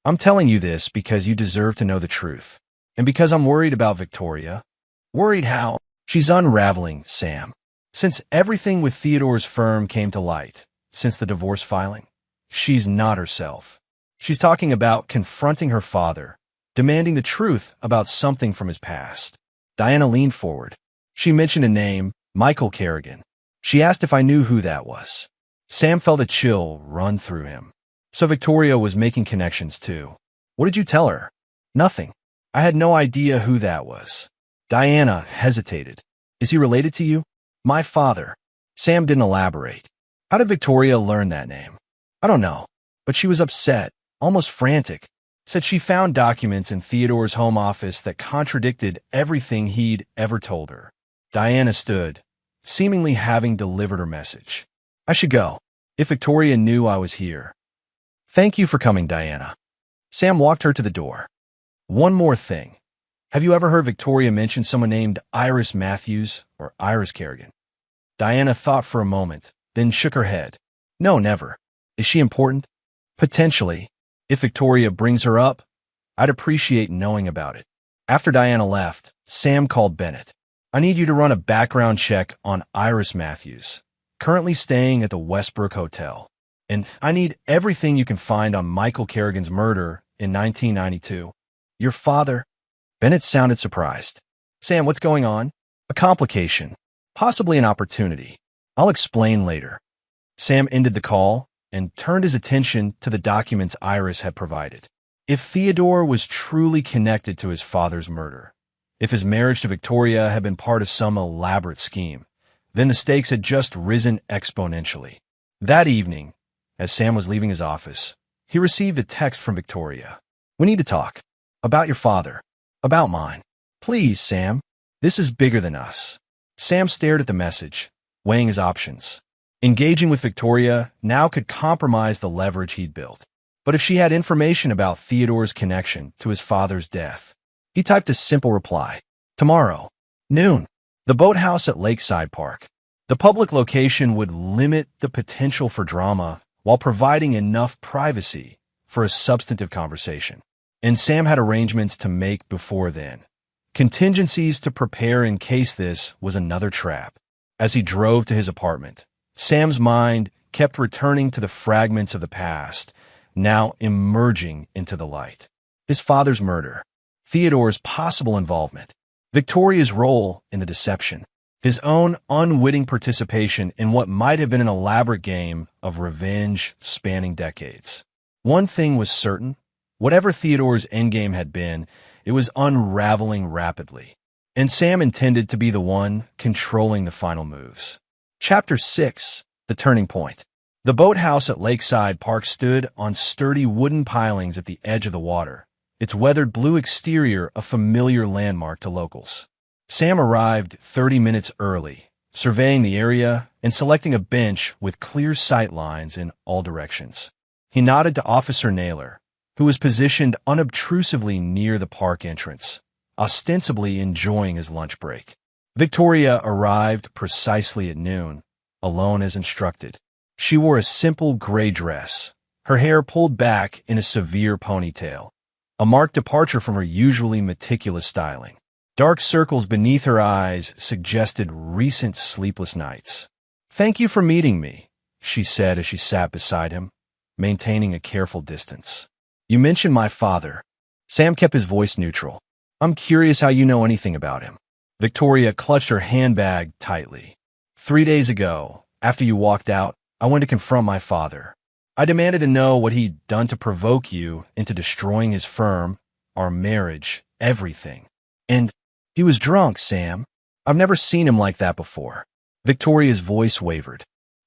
"I'm telling you this because you deserve to know the truth. And because I'm worried about Victoria." "Worried how?" "She's unraveling, Sam. Since everything with Theodore's firm came to light, since the divorce filing, she's not herself. She's talking about confronting her father, demanding the truth about something from his past." Diana leaned forward. She mentioned a name, Michael Kerrigan. She asked if I knew who that was. Sam felt a chill run through him. So Victoria was making connections too. "What did you tell her?" "Nothing. I had no idea who that was." Diana hesitated. "Is he related to you?" "My father." Sam didn't elaborate. "How did Victoria learn that name?" "I don't know, but she was upset, almost frantic. Said she found documents in Theodore's home office that contradicted everything he'd ever told her." Diana stood, seemingly having delivered her message. "I should go. If Victoria knew I was here." "Thank you for coming, Diana." Sam walked her to the door. "One more thing. Have you ever heard Victoria mention someone named Iris Matthews or Iris Kerrigan?" Diana thought for a moment, then shook her head. "No, never. Is she important?" "Potentially. If Victoria brings her up, I'd appreciate knowing about it." After Diana left, Sam called Bennett. "I need you to run a background check on Iris Matthews, currently staying at the Westbrook Hotel. And I need everything you can find on Michael Kerrigan's murder in 1992. Your father." Bennett sounded surprised. "Sam, what's going on?" "A complication. Possibly an opportunity. I'll explain later." Sam ended the call and turned his attention to the documents Iris had provided. If Theodore was truly connected to his father's murder, if his marriage to Victoria had been part of some elaborate scheme, then the stakes had just risen exponentially. That evening, as Sam was leaving his office, he received a text from Victoria. "We need to talk. About your father. About mine. Please, Sam. This is bigger than us." Sam stared at the message, weighing his options. Engaging with Victoria now could compromise the leverage he'd built. But if she had information about Theodore's connection to his father's death, he typed a simple reply. Tomorrow, noon. The boathouse at Lakeside Park. The public location would limit the potential for drama while providing enough privacy for a substantive conversation. And Sam had arrangements to make before then. Contingencies to prepare in case this was another trap. As he drove to his apartment, Sam's mind kept returning to the fragments of the past, now emerging into the light. His father's murder, Theodore's possible involvement, Victoria's role in the deception, his own unwitting participation in what might have been an elaborate game of revenge spanning decades. One thing was certain: whatever Theodore's endgame had been, it was unraveling rapidly, and Sam intended to be the one controlling the final moves. Chapter 6: The Turning Point. The boathouse at Lakeside Park stood on sturdy wooden pilings at the edge of the water, its weathered blue exterior a familiar landmark to locals. Sam arrived 30 minutes early, surveying the area and selecting a bench with clear sight lines in all directions. He nodded to Officer Naylor, who was positioned unobtrusively near the park entrance, ostensibly enjoying his lunch break. Victoria arrived precisely at noon, alone as instructed. She wore a simple gray dress, her hair pulled back in a severe ponytail, a marked departure from her usually meticulous styling. Dark circles beneath her eyes suggested recent sleepless nights. "Thank you for meeting me," she said as she sat beside him, maintaining a careful distance. "You mentioned my father." Sam kept his voice neutral. "I'm curious how you know anything about him." Victoria clutched her handbag tightly. 3 days ago, after you walked out, I went to confront my father. I demanded to know what he'd done to provoke you into destroying his firm, our marriage, everything. And he was drunk, Sam. I've never seen him like that before. Victoria's voice wavered.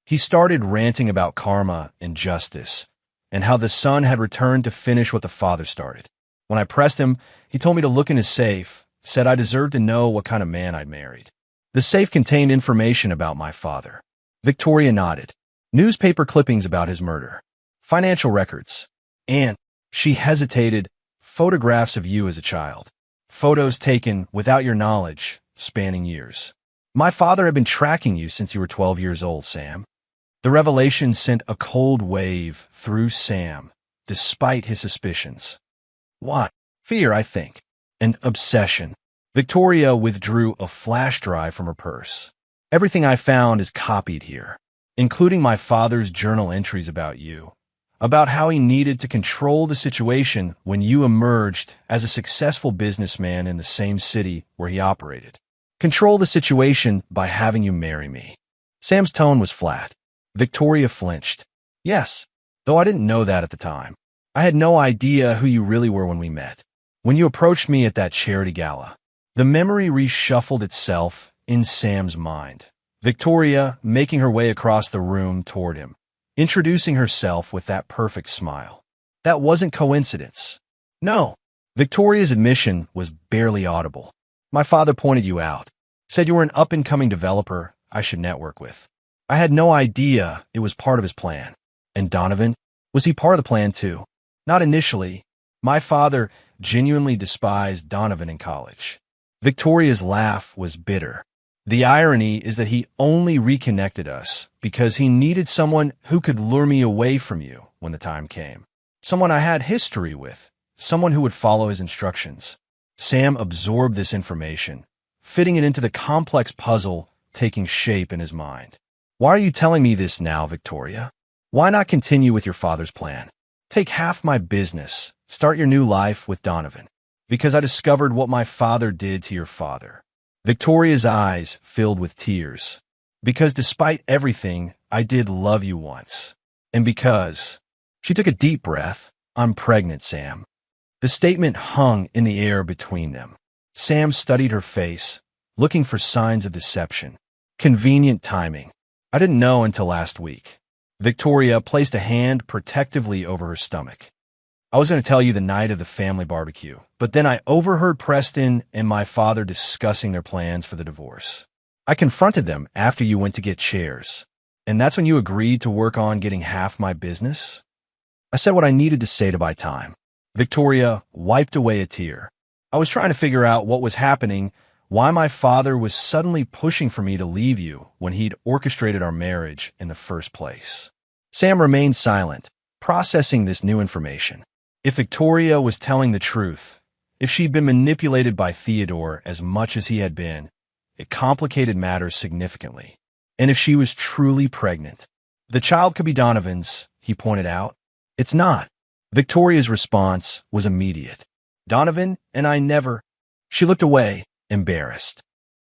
He started ranting about karma and justice, and how the son had returned to finish what the father started. When I pressed him, he told me to look in his safe, said I deserved to know what kind of man I'd married. The safe contained information about my father. Victoria nodded. Newspaper clippings about his murder, financial records, and, she hesitated, photographs of you as a child. Photos taken without your knowledge, spanning years. My father had been tracking you since you were 12 years old, Sam. The revelation sent a cold wave through Sam, despite his suspicions. Why? Fear, I think. An obsession. Victoria withdrew a flash drive from her purse. Everything I found is copied here, including my father's journal entries about you, about how he needed to control the situation when you emerged as a successful businessman in the same city where he operated. Control the situation by having you marry me. Sam's tone was flat. Victoria flinched. Yes, though I didn't know that at the time. I had no idea who you really were when we met. When you approached me at that charity gala, the memory reshuffled itself in Sam's mind. Victoria making her way across the room toward him, introducing herself with that perfect smile. That wasn't coincidence. No. Victoria's admission was barely audible. My father pointed you out, said you were an up-and-coming developer I should network with. I had no idea it was part of his plan. And Donovan? Was he part of the plan too? Not initially. My father genuinely despised Donovan in college. Victoria's laugh was bitter. The irony is that he only reconnected us because he needed someone who could lure me away from you when the time came. Someone I had history with, someone who would follow his instructions. Sam absorbed this information, fitting it into the complex puzzle taking shape in his mind. Why are you telling me this now, Victoria? Why not continue with your father's plan? Take half my business, start your new life with Donovan. Because I discovered what my father did to your father. Victoria's eyes filled with tears. Because despite everything, I did love you once. And because... She took a deep breath. I'm pregnant, Sam. The statement hung in the air between them. Sam studied her face, looking for signs of deception. Convenient timing. I didn't know until last week. Victoria placed a hand protectively over her stomach. I was going to tell you the night of the family barbecue, but then I overheard Preston and my father discussing their plans for the divorce. I confronted them after you went to get chairs. And that's when you agreed to work on getting half my business? I said what I needed to say to buy time. Victoria wiped away a tear. I was trying to figure out what was happening, why my father was suddenly pushing for me to leave you when he'd orchestrated our marriage in the first place. Sam remained silent, processing this new information. If Victoria was telling the truth, if she'd been manipulated by Theodore as much as he had been, it complicated matters significantly. And if she was truly pregnant, the child could be Donovan's, he pointed out. It's not. Victoria's response was immediate. Donovan and I never. She looked away, embarrassed.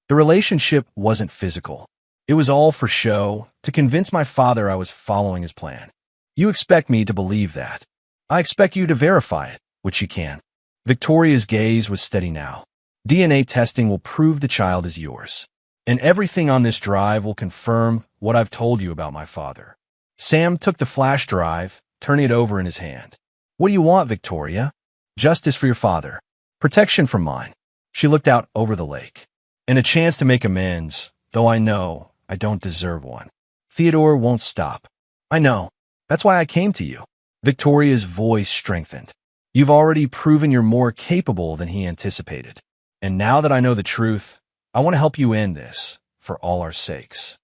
The relationship wasn't physical. It was all for show, to convince my father I was following his plan. You expect me to believe that. I expect you to verify it, which you can. Victoria's gaze was steady now. DNA testing will prove the child is yours. And everything on this drive will confirm what I've told you about my father. Sam took the flash drive, turning it over in his hand. What do you want, Victoria? Justice for your father. Protection from mine. She looked out over the lake. And a chance to make amends, though I know I don't deserve one. Theodore won't stop. I know. That's why I came to you. Victoria's voice strengthened. You've already proven you're more capable than he anticipated. And now that I know the truth, I want to help you end this, for all our sakes.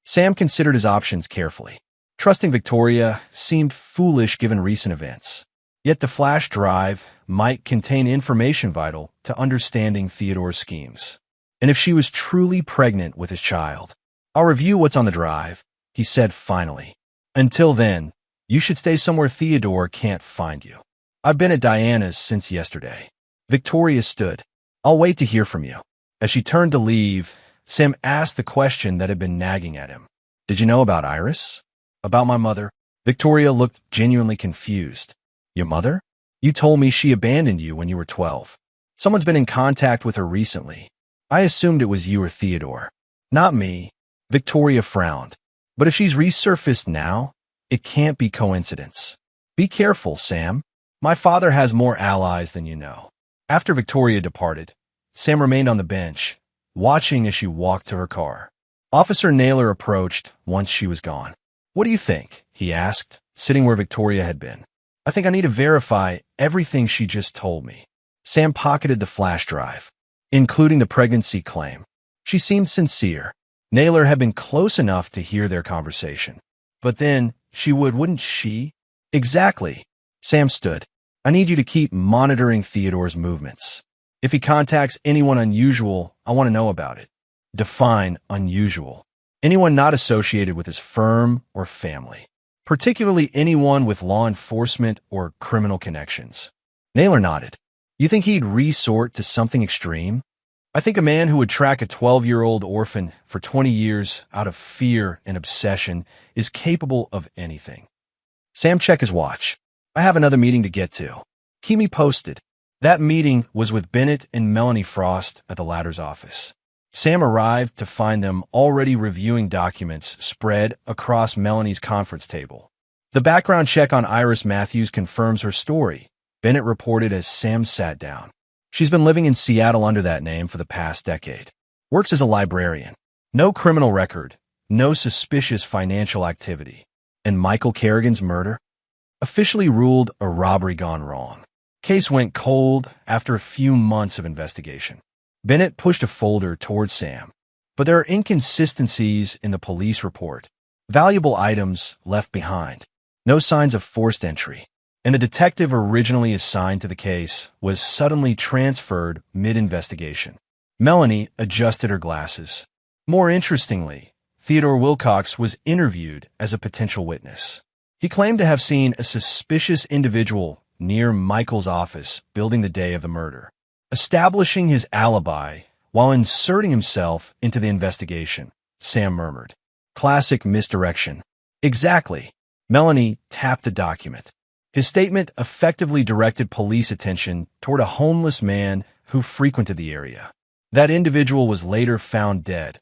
Sam considered his options carefully. Trusting Victoria seemed foolish given recent events. Yet the flash drive might contain information vital to understanding Theodore's schemes. And if she was truly pregnant with his child, I'll review what's on the drive, he said finally. Until then, you should stay somewhere Theodore can't find you. I've been at Diana's since yesterday. Victoria stood. I'll wait to hear from you. As she turned to leave, Sam asked the question that had been nagging at him. Did you know about Iris? About my mother? Victoria looked genuinely confused. Your mother? You told me she abandoned you when you were 12. Someone's been in contact with her recently. I assumed it was you or Theodore. Not me. Victoria frowned. But if she's resurfaced now, it can't be coincidence. Be careful, Sam. My father has more allies than you know. After Victoria departed, Sam remained on the bench, watching as she walked to her car. Officer Naylor approached once she was gone. What do you think? He asked, sitting where Victoria had been. I think I need to verify everything she just told me. Sam pocketed the flash drive, including the pregnancy claim. She seemed sincere. Naylor had been close enough to hear their conversation. But then, wouldn't she? Exactly. Sam stood. I need you to keep monitoring Theodore's movements. If he contacts anyone unusual, I want to know about it. Define unusual. Anyone not associated with his firm or family. Particularly anyone with law enforcement or criminal connections. Naylor nodded. You think he'd resort to something extreme? I think a man who would track a 12-year-old orphan for 20 years out of fear and obsession is capable of anything. Sam checked his watch. I have another meeting to get to. Keep me posted. That meeting was with Bennett and Melanie Frost at the latter's office. Sam arrived to find them already reviewing documents spread across Melanie's conference table. The background check on Iris Matthews confirms her story, Bennett reported as Sam sat down. She's been living in Seattle under that name for the past decade. Works as a librarian. No criminal record. No suspicious financial activity. And Michael Kerrigan's murder? Officially ruled a robbery gone wrong. Case went cold after a few months of investigation. Bennett pushed a folder towards Sam. But there are inconsistencies in the police report. Valuable items left behind. No signs of forced entry. And the detective originally assigned to the case was suddenly transferred mid-investigation. Melanie adjusted her glasses. More interestingly, Theodore Wilcox was interviewed as a potential witness. He claimed to have seen a suspicious individual near Michael's office building the day of the murder, establishing his alibi while inserting himself into the investigation, Sam murmured. Classic misdirection. Exactly. Melanie tapped the document. His statement effectively directed police attention toward a homeless man who frequented the area. That individual was later found dead.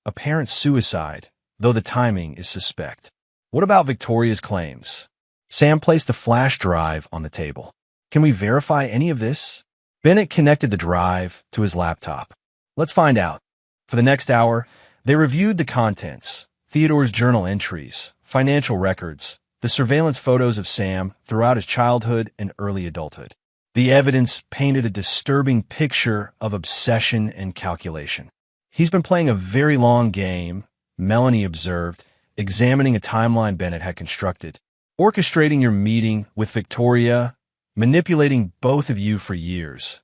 Apparent suicide, though the timing is suspect. What about Victoria's claims? Sam placed the flash drive on the table. Can we verify any of this? Bennett connected the drive to his laptop. Let's find out. For the next hour, They reviewed the contents, Theodore's journal entries, financial records, the surveillance photos of Sam throughout his childhood and early adulthood. The evidence painted a disturbing picture of obsession and calculation. "He's been playing a very long game," Melanie observed, examining a timeline Bennett had constructed. "Orchestrating your meeting with Victoria, manipulating both of you for years,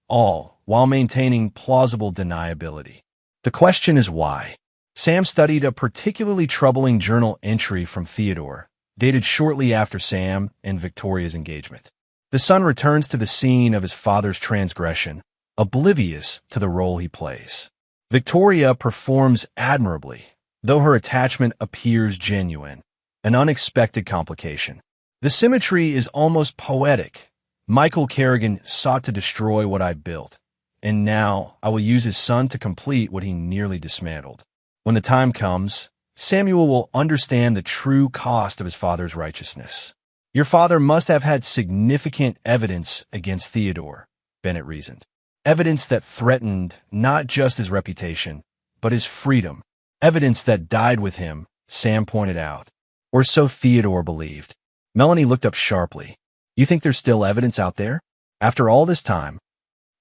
all while maintaining plausible deniability. The question is why." Sam studied a particularly troubling journal entry from Theodore, dated shortly after Sam and Victoria's engagement. The son returns to the scene of his father's transgression, oblivious to the role he plays. Victoria performs admirably, though her attachment appears genuine, an unexpected complication. The symmetry is almost poetic. "Michael Kerrigan sought to destroy what I built, and now I will use his son to complete what he nearly dismantled. When the time comes, Samuel will understand the true cost of his father's righteousness." "Your father must have had significant evidence against Theodore," Bennett reasoned. "Evidence that threatened not just his reputation, but his freedom. Evidence that died with him," Sam pointed out. "Or so Theodore believed." Melanie looked up sharply. "You think there's still evidence out there? After all this time?"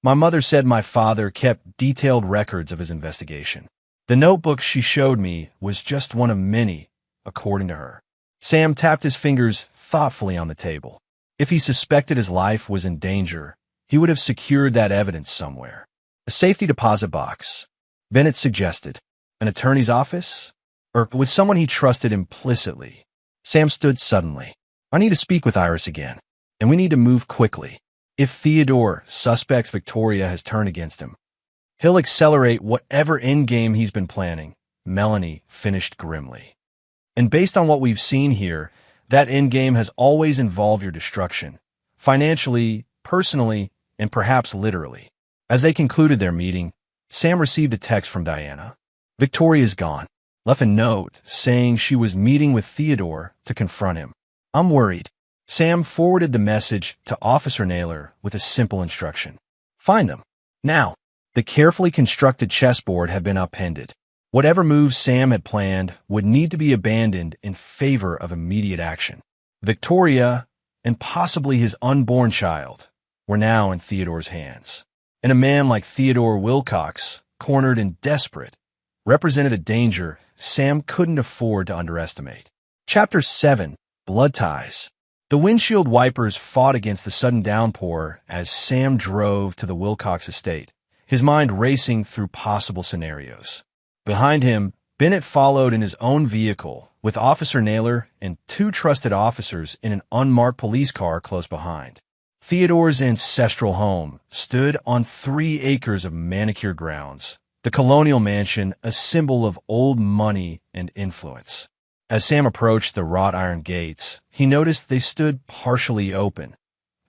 "My mother said my father kept detailed records of his investigation. The notebook she showed me was just one of many, according to her." Sam tapped his fingers thoughtfully on the table. If he suspected his life was in danger, he would have secured that evidence somewhere. "A safety deposit box," Bennett suggested. "An attorney's office? Or with someone he trusted implicitly?" Sam stood suddenly. "I need to speak with Iris again, and we need to move quickly. If Theodore suspects Victoria has turned against him, he'll accelerate whatever endgame he's been planning," Melanie finished grimly. "And based on what we've seen here, that endgame has always involved your destruction, financially, personally, and perhaps literally." As they concluded their meeting, Sam received a text from Diana. "Victoria's gone. Left a note saying she was meeting with Theodore to confront him. I'm worried." Sam forwarded the message to Officer Naylor with a simple instruction: "Find them. Now." The carefully constructed chessboard had been upended. Whatever moves Sam had planned would need to be abandoned in favor of immediate action. Victoria, and possibly his unborn child, were now in Theodore's hands. And a man like Theodore Wilcox, cornered and desperate, represented a danger Sam couldn't afford to underestimate. Chapter 7: Blood Ties. The windshield wipers fought against the sudden downpour as Sam drove to the Wilcox estate, his mind racing through possible scenarios. Behind him, Bennett followed in his own vehicle, with Officer Naylor and 2 trusted officers in an unmarked police car close behind. Theodore's ancestral home stood on 3 acres of manicured grounds, the colonial mansion a symbol of old money and influence. As Sam approached the wrought iron gates, he noticed they stood partially open,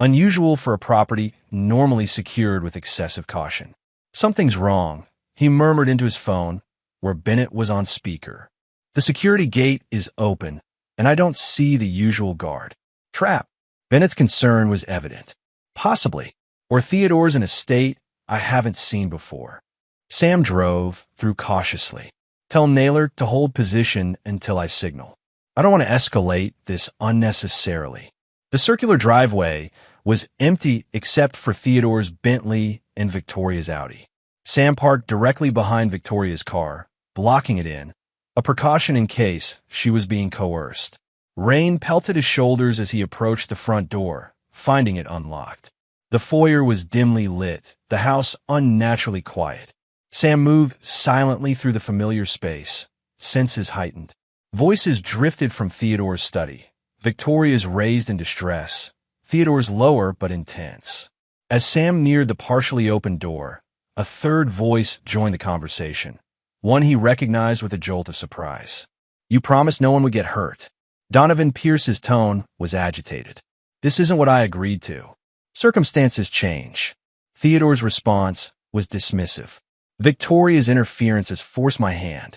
unusual for a property normally secured with excessive caution. "Something's wrong," he murmured into his phone, where Bennett was on speaker. "The security gate is open, and I don't see the usual guard. Trap." Bennett's concern was evident. "Possibly. Or Theodore's an estate I haven't seen before." Sam drove through cautiously. "Tell Naylor to hold position until I signal. I don't want to escalate this unnecessarily." The circular driveway was empty except for Theodore's Bentley and Victoria's Audi. Sam parked directly behind Victoria's car, blocking it in, a precaution in case she was being coerced. Rain pelted his shoulders as he approached the front door, finding it unlocked. The foyer was dimly lit, the house unnaturally quiet. Sam moved silently through the familiar space, senses heightened. Voices drifted from Theodore's study. Victoria's raised in distress, Theodore's lower but intense. As Sam neared the partially open door, a third voice joined the conversation, one he recognized with a jolt of surprise. "You promised no one would get hurt." Donovan Pierce's tone was agitated. "This isn't what I agreed to. Circumstances change." Theodore's response was dismissive. "Victoria's interference has forced my hand."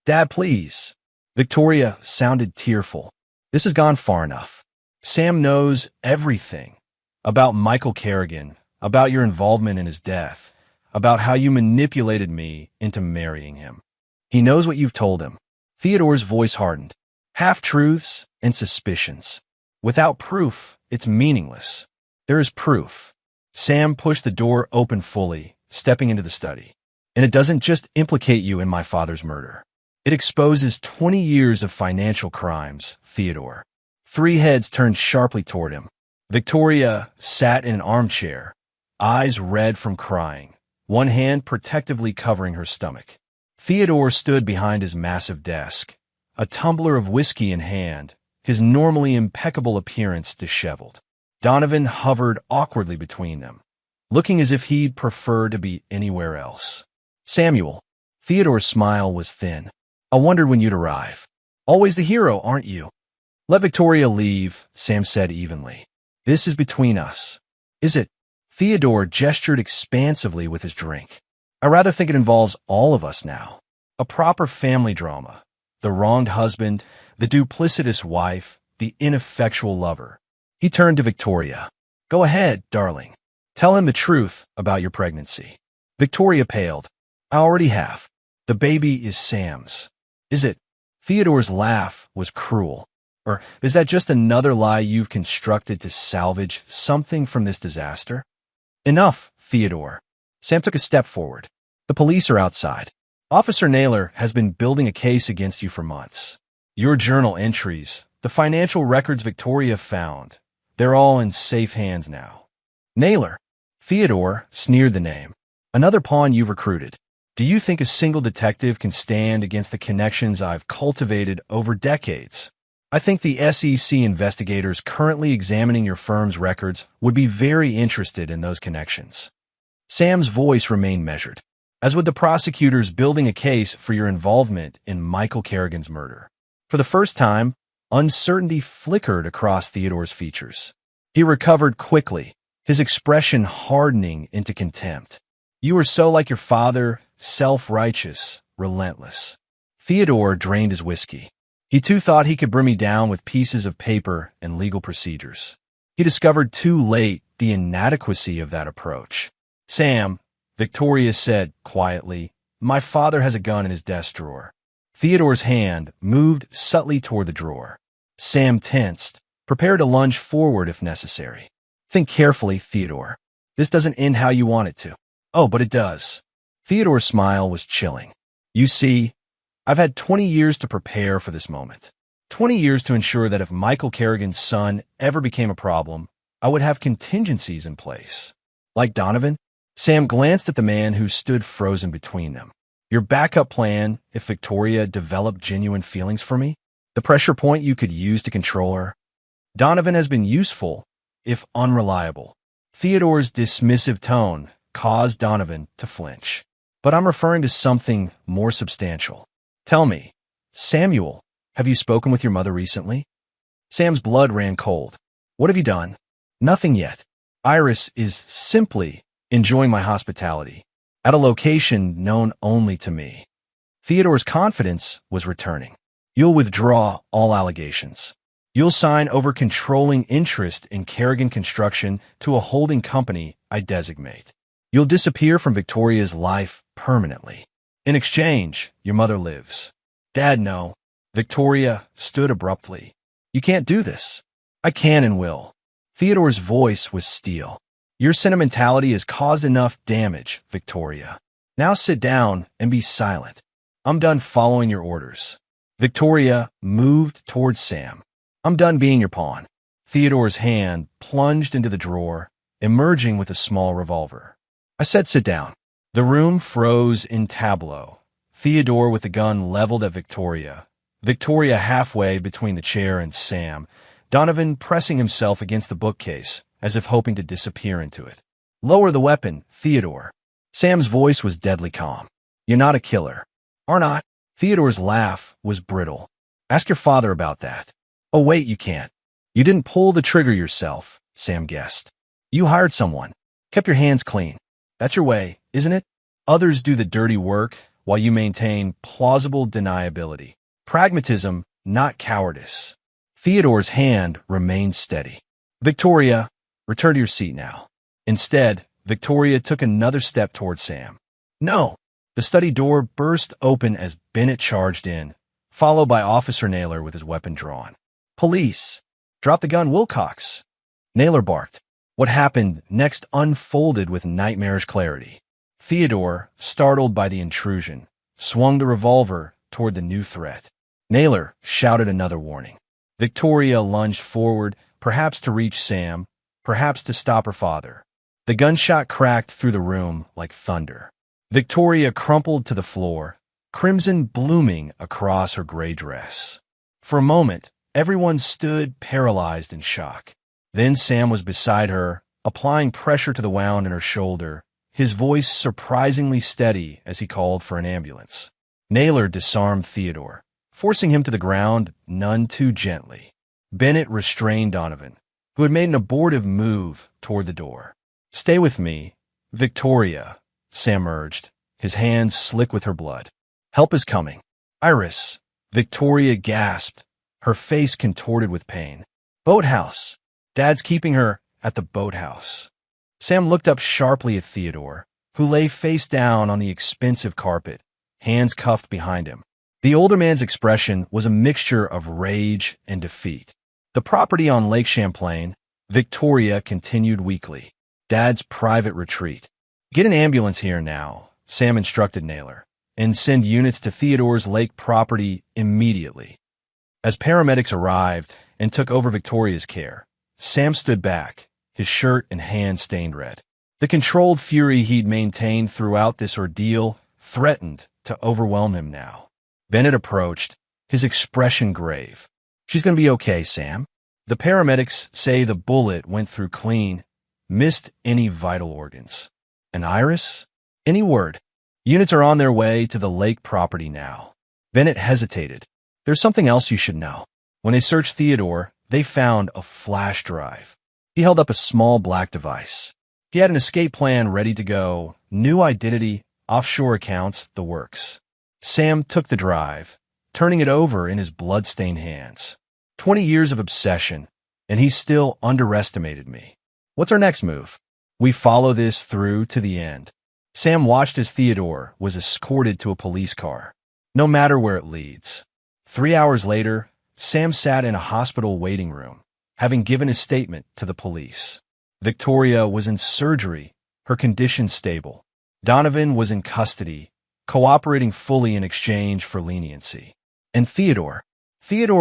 "Dad, please." Victoria sounded tearful. "This has gone far enough. Sam knows everything. About Michael Kerrigan, about your involvement in his death, about how you manipulated me into marrying him." He knows what you've told him. Theodore's voice hardened. Half-truths and suspicions. Without proof, it's meaningless. There is proof. Sam pushed the door open fully, stepping into the study. And it doesn't just implicate you in my father's murder. It exposes 20 years of financial crimes, Theodore. 3 heads turned sharply toward him. Victoria sat in an armchair, eyes red from crying, one hand protectively covering her stomach. Theodore stood behind his massive desk, a tumbler of whiskey in hand, his normally impeccable appearance disheveled. Donovan hovered awkwardly between them, looking as if he'd prefer to be anywhere else. Samuel. Theodore's smile was thin. I wondered when you'd arrive. Always the hero, aren't you? Let Victoria leave, Sam said evenly. This is between us. Is it? Theodore gestured expansively with his drink. I rather think it involves all of us now. A proper family drama. The wronged husband, the duplicitous wife, the ineffectual lover. He turned to Victoria. Go ahead, darling. Tell him the truth about your pregnancy. Victoria paled. I already have. The baby is Sam's. Is it? Theodore's laugh was cruel. Or is that just another lie you've constructed to salvage something from this disaster? Enough, Theodore. Sam took a step forward. The police are outside. Officer Naylor has been building a case against you for months. Your journal entries, the financial records Victoria found, they're all in safe hands now. Naylor. Theodore sneered the name. Another pawn you've recruited. Do you think a single detective can stand against the connections I've cultivated over decades? I think the SEC investigators currently examining your firm's records would be very interested in those connections. Sam's voice remained measured, as would the prosecutors building a case for your involvement in Michael Kerrigan's murder. For the first time, uncertainty flickered across Theodore's features. He recovered quickly, his expression hardening into contempt. You were so like your father, self-righteous, relentless. Theodore drained his whiskey. He too thought he could bring me down with pieces of paper and legal procedures. He discovered too late the inadequacy of that approach. Sam, Victoria said quietly, my father has a gun in his desk drawer. Theodore's hand moved subtly toward the drawer. Sam tensed, prepared to lunge forward if necessary. Think carefully, Theodore. This doesn't end how you want it to. Oh, but it does. Theodore's smile was chilling. You see, I've had 20 years to prepare for this moment. 20 years to ensure that if Michael Kerrigan's son ever became a problem, I would have contingencies in place. Like Donovan? Sam glanced at the man who stood frozen between them. Your backup plan if Victoria developed genuine feelings for me? The pressure point you could use to control her? Donovan has been useful, if unreliable. Theodore's dismissive tone caused Donovan to flinch. But I'm referring to something more substantial. Tell me, Samuel, have you spoken with your mother recently? Sam's blood ran cold. What have you done? Nothing yet. Iris is simply enjoying my hospitality at a location known only to me. Theodore's confidence was returning. You'll withdraw all allegations. You'll sign over controlling interest in Kerrigan Construction to a holding company I designate. You'll disappear from Victoria's life permanently. In exchange, your mother lives. Dad, no. Victoria stood abruptly. You can't do this. I can and will. Theodore's voice was steel. Your sentimentality has caused enough damage, Victoria. Now sit down and be silent. I'm done following your orders. Victoria moved towards Sam. I'm done being your pawn. Theodore's hand plunged into the drawer, emerging with a small revolver. I said sit down. The room froze in tableau. Theodore with the gun leveled at Victoria. Victoria halfway between the chair and Sam. Donovan pressing himself against the bookcase, as if hoping to disappear into it. Lower the weapon, Theodore. Sam's voice was deadly calm. You're not a killer. Are not? Theodore's laugh was brittle. Ask your father about that. Oh, wait, you can't. You didn't pull the trigger yourself, Sam guessed. You hired someone. Kept your hands clean. That's your way, isn't it? Others do the dirty work while you maintain plausible deniability. Pragmatism, not cowardice. Theodore's hand remained steady. Victoria, return to your seat now. Instead, Victoria took another step toward Sam. No. The study door burst open as Bennett charged in, followed by Officer Naylor with his weapon drawn. "Police! Drop the gun, Wilcox!" Naylor barked. What happened next unfolded with nightmarish clarity. Theodore, startled by the intrusion, swung the revolver toward the new threat. Naylor shouted another warning. Victoria lunged forward, perhaps to reach Sam, perhaps to stop her father. The gunshot cracked through the room like thunder. Victoria crumpled to the floor, crimson blooming across her gray dress. For a moment, everyone stood paralyzed in shock. Then Sam was beside her, applying pressure to the wound in her shoulder, his voice surprisingly steady as he called for an ambulance. Naylor disarmed Theodore, forcing him to the ground none too gently. Bennett restrained Donovan, who had made an abortive move toward the door. "Stay with me, Victoria," Sam urged, his hands slick with her blood. "Help is coming." "Iris," Victoria gasped, her face contorted with pain. "Boathouse. Dad's keeping her at the boathouse." Sam looked up sharply at Theodore, who lay face down on the expensive carpet, hands cuffed behind him. The older man's expression was a mixture of rage and defeat. "The property on Lake Champlain," Victoria continued weakly. "Dad's private retreat. Get an ambulance here now," Sam instructed Naylor, "and send units to Theodore's lake property immediately." As paramedics arrived and took over Victoria's care, Sam stood back, his shirt and hands stained red. The controlled fury he'd maintained throughout this ordeal threatened to overwhelm him now. Bennett approached, his expression grave. "She's going to be okay, Sam. The paramedics say the bullet went through clean, missed any vital organs." "And Iris? Any word?" "Units are on their way to the lake property now." Bennett hesitated. "There's something else you should know." When they searched Theodore, they found a flash drive. He held up a small black device. He had an escape plan ready to go, new identity, offshore accounts, the works. Sam took the drive, turning it over in his blood-stained hands. 20 years of obsession, and he still underestimated me. "What's our next move?" "We follow this through to the end." Sam watched as Theodore was escorted to a police car. No matter where it leads. 3 hours later, Sam sat in a hospital waiting room, having given his statement to the police. Victoria was in surgery, her condition stable. Donovan was in custody, cooperating fully in exchange for leniency. And Theodore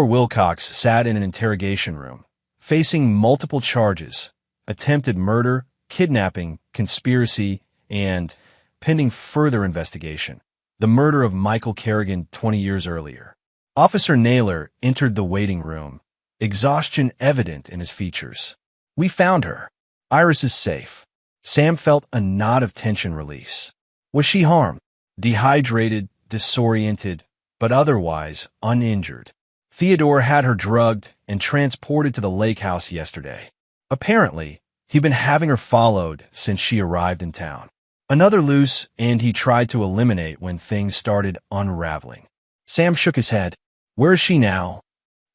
Wilcox sat in an interrogation room, facing multiple charges: attempted murder, kidnapping, conspiracy, and, pending further investigation, the murder of Michael Kerrigan 20 years earlier. Officer Naylor entered the waiting room, exhaustion evident in his features. "We found her. Iris is safe." Sam felt a knot of tension release. Was she harmed? Dehydrated, disoriented, but otherwise uninjured. Theodore had her drugged and transported to the lake house yesterday. Apparently, he'd been having her followed since she arrived in town. Another loose end he tried to eliminate when things started unraveling. Sam shook his head. "Where is she now?"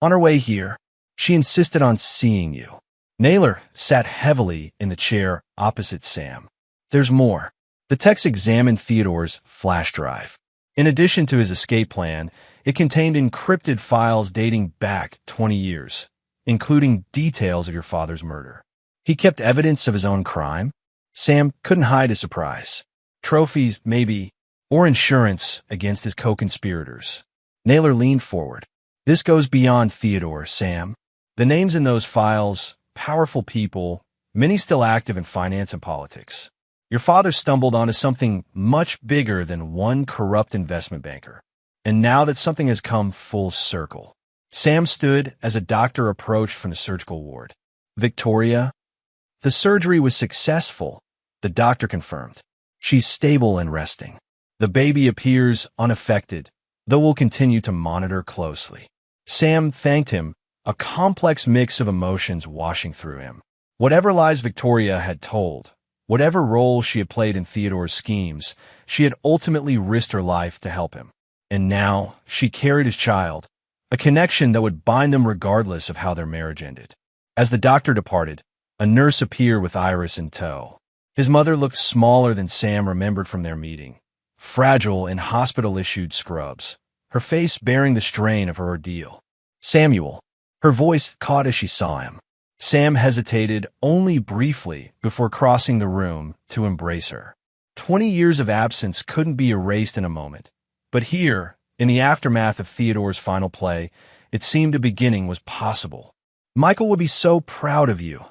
"On her way here. She insisted on seeing you." Naylor sat heavily in the chair opposite Sam. "There's more." The text examined Theodore's flash drive. In addition to his escape plan, it contained encrypted files dating back 20 years, including details of your father's murder. He kept evidence of his own crime? Sam couldn't hide his surprise. Trophies, maybe, or insurance against his co-conspirators. Naylor leaned forward. "This goes beyond Theodore, Sam. The names in those files, powerful people, many still active in finance and politics. Your father stumbled onto something much bigger than one corrupt investment banker. And now that something has come full circle." Sam stood as a doctor approached from the surgical ward. "Victoria?" "The surgery was successful," the doctor confirmed. "She's stable and resting. The baby appears unaffected, though we'll continue to monitor closely." Sam thanked him, a complex mix of emotions washing through him. Whatever lies Victoria had told, whatever role she had played in Theodore's schemes, she had ultimately risked her life to help him. And now she carried his child, a connection that would bind them regardless of how their marriage ended. As the doctor departed, a nurse appeared with Iris in tow. His mother looked smaller than Sam remembered from their meeting, fragile in hospital-issued scrubs, her face bearing the strain of her ordeal. Samuel. Her voice caught as she saw him. Sam hesitated only briefly before crossing the room to embrace her. 20 years of absence couldn't be erased in a moment, but here, in the aftermath of Theodore's final play, it seemed a beginning was possible. "Michael would be so proud of you,"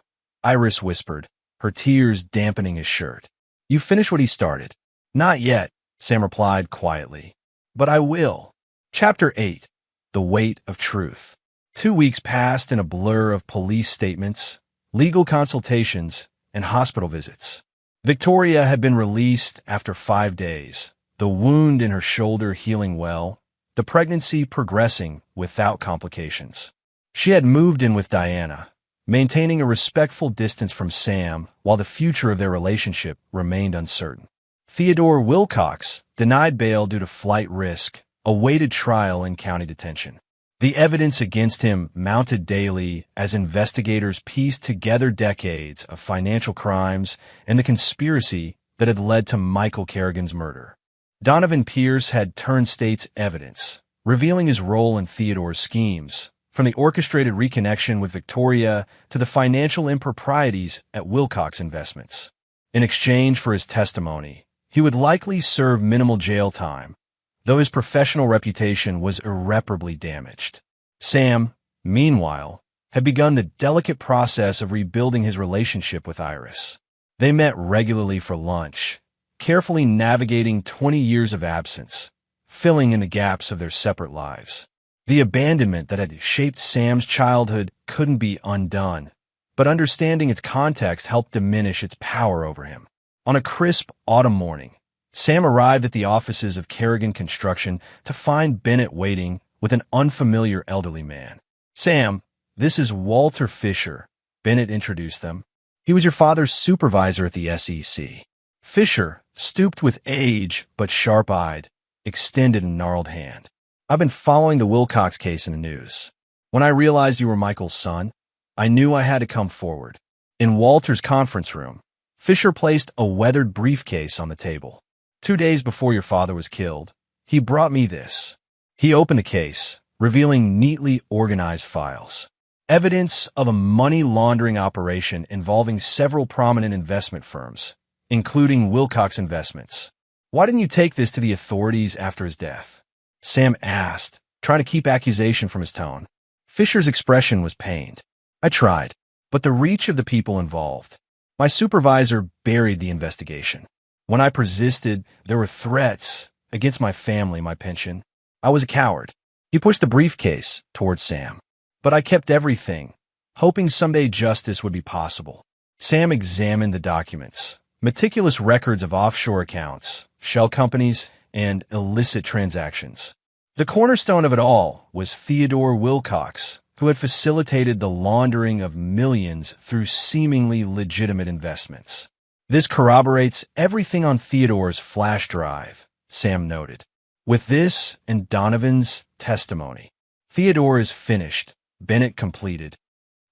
Iris whispered, her tears dampening his shirt. "You finished what he started." "Not yet," Sam replied quietly. "But I will." Chapter 8. The Weight of Truth. 2 weeks passed in a blur of police statements, legal consultations, and hospital visits. Victoria had been released after 5 days, the wound in her shoulder healing well, the pregnancy progressing without complications. She had moved in with Diana, maintaining a respectful distance from Sam while the future of their relationship remained uncertain. Theodore Wilcox, denied bail due to flight risk, awaited trial in county detention. The evidence against him mounted daily as investigators pieced together decades of financial crimes and the conspiracy that had led to Michael Kerrigan's murder. Donovan Pierce had turned state's evidence, revealing his role in Theodore's schemes, from the orchestrated reconnection with Victoria to the financial improprieties at Wilcox Investments. In exchange for his testimony, he would likely serve minimal jail time, though his professional reputation was irreparably damaged. Sam, meanwhile, had begun the delicate process of rebuilding his relationship with Iris. They met regularly for lunch, carefully navigating 20 years of absence, filling in the gaps of their separate lives. The abandonment that had shaped Sam's childhood couldn't be undone, but understanding its context helped diminish its power over him. On a crisp autumn morning, Sam arrived at the offices of Kerrigan Construction to find Bennett waiting with an unfamiliar elderly man. "Sam, this is Walter Fisher," Bennett introduced them. "He was your father's supervisor at the SEC. Fisher, stooped with age but sharp-eyed, extended a gnarled hand. "I've been following the Wilcox case in the news. When I realized you were Michael's son, I knew I had to come forward." In Walter's conference room, Fisher placed a weathered briefcase on the table. "2 days before your father was killed, he brought me this." He opened the case, revealing neatly organized files. Evidence of a money laundering operation involving several prominent investment firms, including Wilcox Investments. "Why didn't you take this to the authorities after his death?" Sam asked, trying to keep accusation from his tone. Fisher's expression was pained. "I tried, but the reach of the people involved. My supervisor buried the investigation. When I persisted, there were threats against my family, my pension. I was a coward." He pushed the briefcase towards Sam. "But I kept everything, hoping someday justice would be possible." Sam examined the documents, meticulous records of offshore accounts, shell companies, and illicit transactions. The cornerstone of it all was Theodore Wilcox, who had facilitated the laundering of millions through seemingly legitimate investments. "This corroborates everything on Theodore's flash drive," Sam noted. "With this and Donovan's testimony, Theodore is finished," Bennett completed,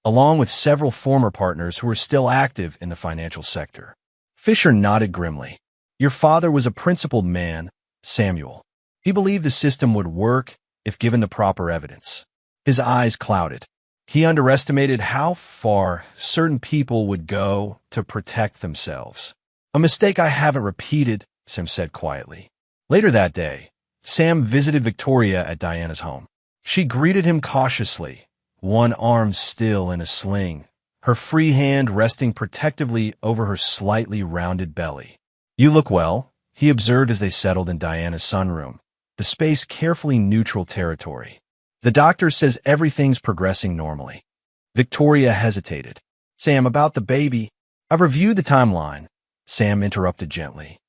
along with several former partners who were still active in the financial sector. Fisher nodded grimly. "Your father was a principled man, Samuel. He believed the system would work if given the proper evidence." His eyes clouded. He underestimated how far certain people would go to protect themselves. "A mistake I haven't repeated," Sam said quietly. Later that day, Sam visited Victoria at Diana's home. She greeted him cautiously, one arm still in a sling, her free hand resting protectively over her slightly rounded belly. "You look well," he observed as they settled in Diana's sunroom, the space carefully neutral territory. "The doctor says everything's progressing normally." Victoria hesitated. "Sam, about the baby." "I've reviewed the timeline," Sam interrupted gently.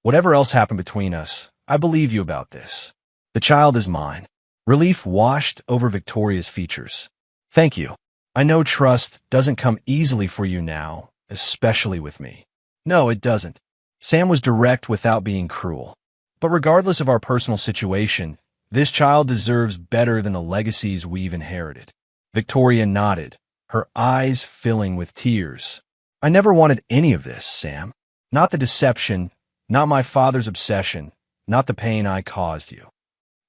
"Whatever else happened between us, I believe you about this. The child is mine." Relief washed over Victoria's features. "Thank you. I know trust doesn't come easily for you now, especially with me." "No, it doesn't." Sam was direct without being cruel. "But regardless of our personal situation, this child deserves better than the legacies we've inherited." Victoria nodded, her eyes filling with tears. "I never wanted any of this, Sam. Not the deception, not my father's obsession, not the pain I caused you.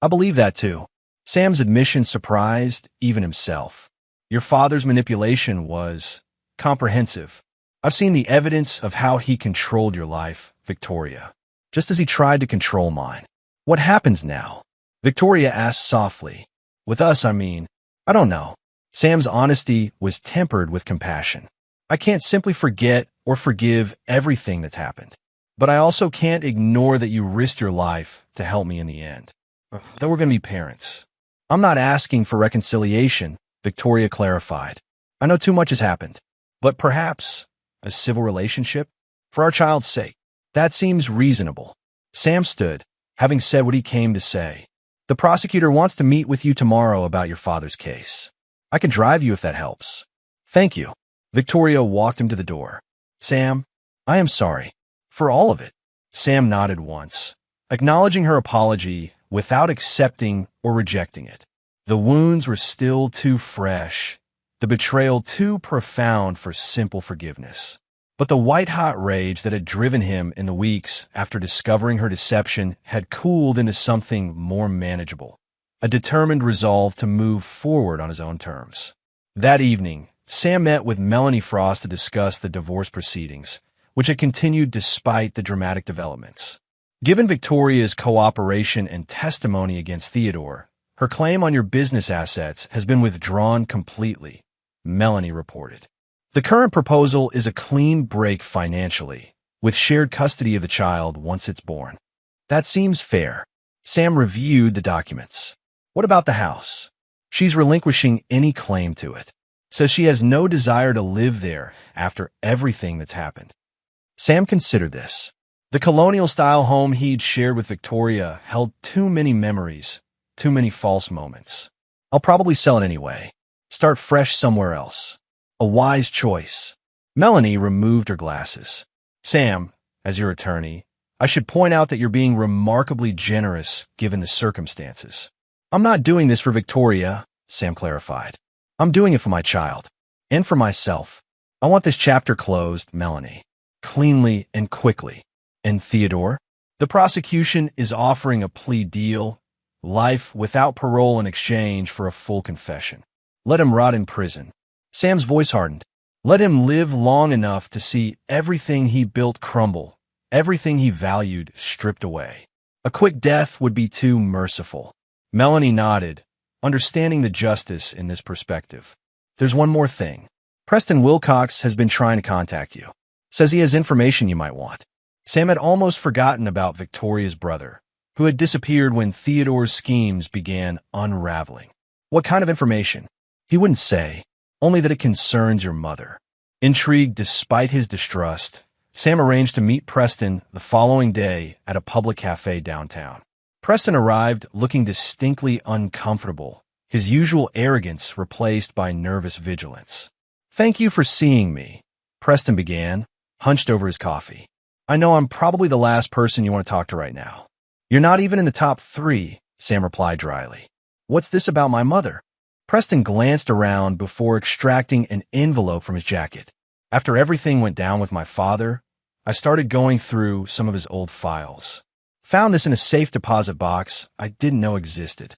I believe that too. Sam's admission surprised even himself. Your father's manipulation was comprehensive. I've seen the evidence of how he controlled your life, Victoria, just as he tried to control mine. What happens now? Victoria asked softly. With us, I mean. I don't know. Sam's honesty was tempered with compassion. I can't simply forget or forgive everything that's happened. But I also can't ignore that you risked your life to help me in the end. That we're going to be parents. I'm not asking for reconciliation, Victoria clarified. I know too much has happened. But perhaps a civil relationship? For our child's sake. That seems reasonable. Sam stood, having said what he came to say. The prosecutor wants to meet with you tomorrow about your father's case. I can drive you if that helps. Thank you. Victoria walked him to the door. Sam, I am sorry. For all of it. Sam nodded once, acknowledging her apology without accepting or rejecting it. The wounds were still too fresh, the betrayal too profound for simple forgiveness. But the white-hot rage that had driven him in the weeks after discovering her deception had cooled into something more manageable, a determined resolve to move forward on his own terms. That evening, Sam met with Melanie Frost to discuss the divorce proceedings, which had continued despite the dramatic developments. Given Victoria's cooperation and testimony against Theodore, her claim on your business assets has been withdrawn completely, Melanie reported. The current proposal is a clean break financially, with shared custody of the child once it's born. That seems fair. Sam reviewed the documents. What about the house? She's relinquishing any claim to it. Says she has no desire to live there after everything that's happened. Sam considered this. The colonial-style home he'd shared with Victoria held too many memories, too many false moments. I'll probably sell it anyway. Start fresh somewhere else. A wise choice. Melanie removed her glasses. Sam, as your attorney, I should point out that you're being remarkably generous given the circumstances. I'm not doing this for Victoria, Sam clarified. I'm doing it for my child. And for myself. I want this chapter closed, Melanie. Cleanly and quickly. And Theodore? The prosecution is offering a plea deal, life without parole in exchange for a full confession. Let him rot in prison. Sam's voice hardened. Let him live long enough to see everything he built crumble, everything he valued stripped away. A quick death would be too merciful. Melanie nodded, understanding the justice in this perspective. There's one more thing. Preston Wilcox has been trying to contact you. Says he has information you might want. Sam had almost forgotten about Victoria's brother, who had disappeared when Theodore's schemes began unraveling. What kind of information? He wouldn't say, only that it concerns your mother. Intrigued despite his distrust, Sam arranged to meet Preston the following day at a public cafe downtown. Preston arrived looking distinctly uncomfortable, his usual arrogance replaced by nervous vigilance. Thank you for seeing me, Preston began, hunched over his coffee. I know I'm probably the last person you want to talk to right now. You're not even in the top 3, Sam replied dryly. What's this about my mother? Preston glanced around before extracting an envelope from his jacket. After everything went down with my father, I started going through some of his old files. Found this in a safe deposit box I didn't know existed.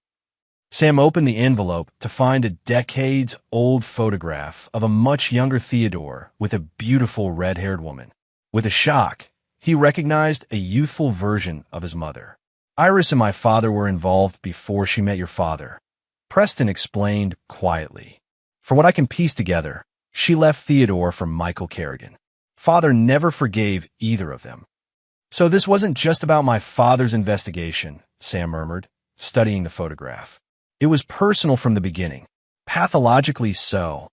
Sam opened the envelope to find a decades-old photograph of a much younger Theodore with a beautiful red-haired woman. With a shock, he recognized a youthful version of his mother. Iris and my father were involved before she met your father, Preston explained quietly. For what I can piece together, she left Theodore for Michael Kerrigan. Father never forgave either of them. So this wasn't just about my father's investigation, Sam murmured, studying the photograph. It was personal from the beginning, pathologically so.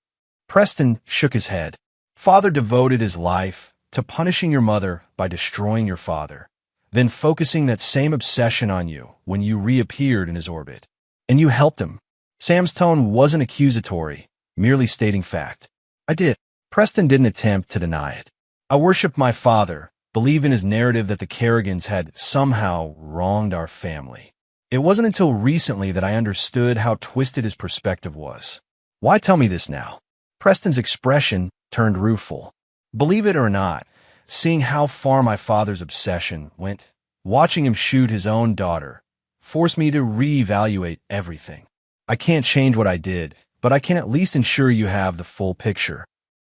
Preston shook his head. Father devoted his life to punishing your mother by destroying your father, then focusing that same obsession on you when you reappeared in his orbit. And you helped him. Sam's tone wasn't accusatory, merely stating fact. I did. Preston didn't attempt to deny it. I worshipped my father, believed in his narrative that the Kerrigans had somehow wronged our family. It wasn't until recently that I understood how twisted his perspective was. Why tell me this now? Preston's expression turned rueful. Believe it or not, seeing how far my father's obsession went Watching him shoot his own daughter forced me to reevaluate everything. I can't change what I did, but I can at least ensure you have the full picture."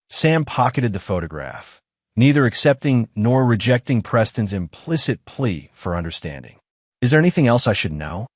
Sam pocketed the photograph, neither accepting nor rejecting Preston's implicit plea for understanding. "Is there anything else I should know?"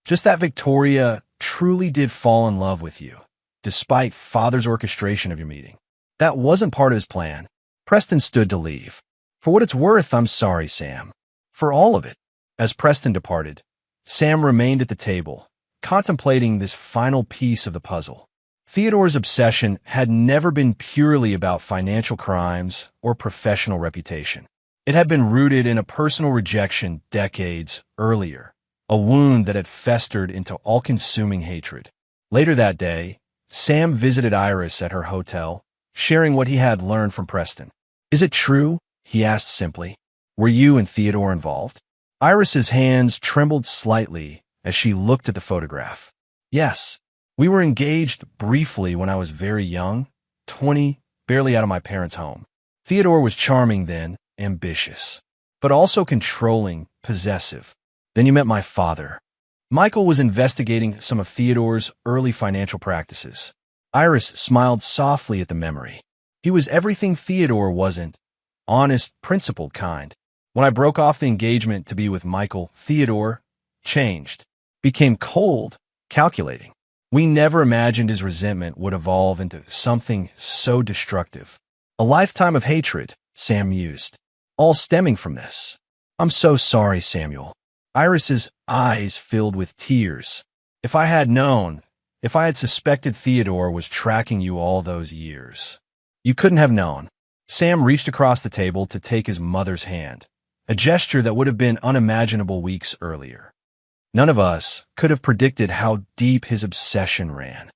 "Just that Victoria truly did fall in love with you, despite Father's orchestration of your meeting. That wasn't part of his plan." Preston stood to leave. "For what it's worth, I'm sorry, Sam. For all of it." As Preston departed, Sam remained at the table, contemplating this final piece of the puzzle. Theodore's obsession had never been purely about financial crimes or professional reputation. It had been rooted in a personal rejection decades earlier, a wound that had festered into all-consuming hatred. Later that day, Sam visited Iris at her hotel, sharing what he had learned from Preston. "Is it true?" he asked simply. "Were you and Theodore involved?" Iris's hands trembled slightly as she looked at the photograph. "Yes. We were engaged briefly when I was very young, 20, barely out of my parents' home. Theodore was charming then, ambitious, but also controlling, possessive. Then you met my father." Michael was investigating some of Theodore's early financial practices. Iris smiled softly at the memory. "He was everything Theodore wasn't. Honest, principled kind. When I broke off the engagement to be with Michael, Theodore changed, became cold, calculating. We never imagined his resentment would evolve into something so destructive. A lifetime of hatred," Sam mused, "all stemming from this." "I'm so sorry, Samuel." Iris's eyes filled with tears. "If I had known, if I had suspected Theodore was tracking you all those years." "You couldn't have known." Sam reached across the table to take his mother's hand, a gesture that would have been unimaginable weeks earlier. None of us could have predicted how deep his obsession ran.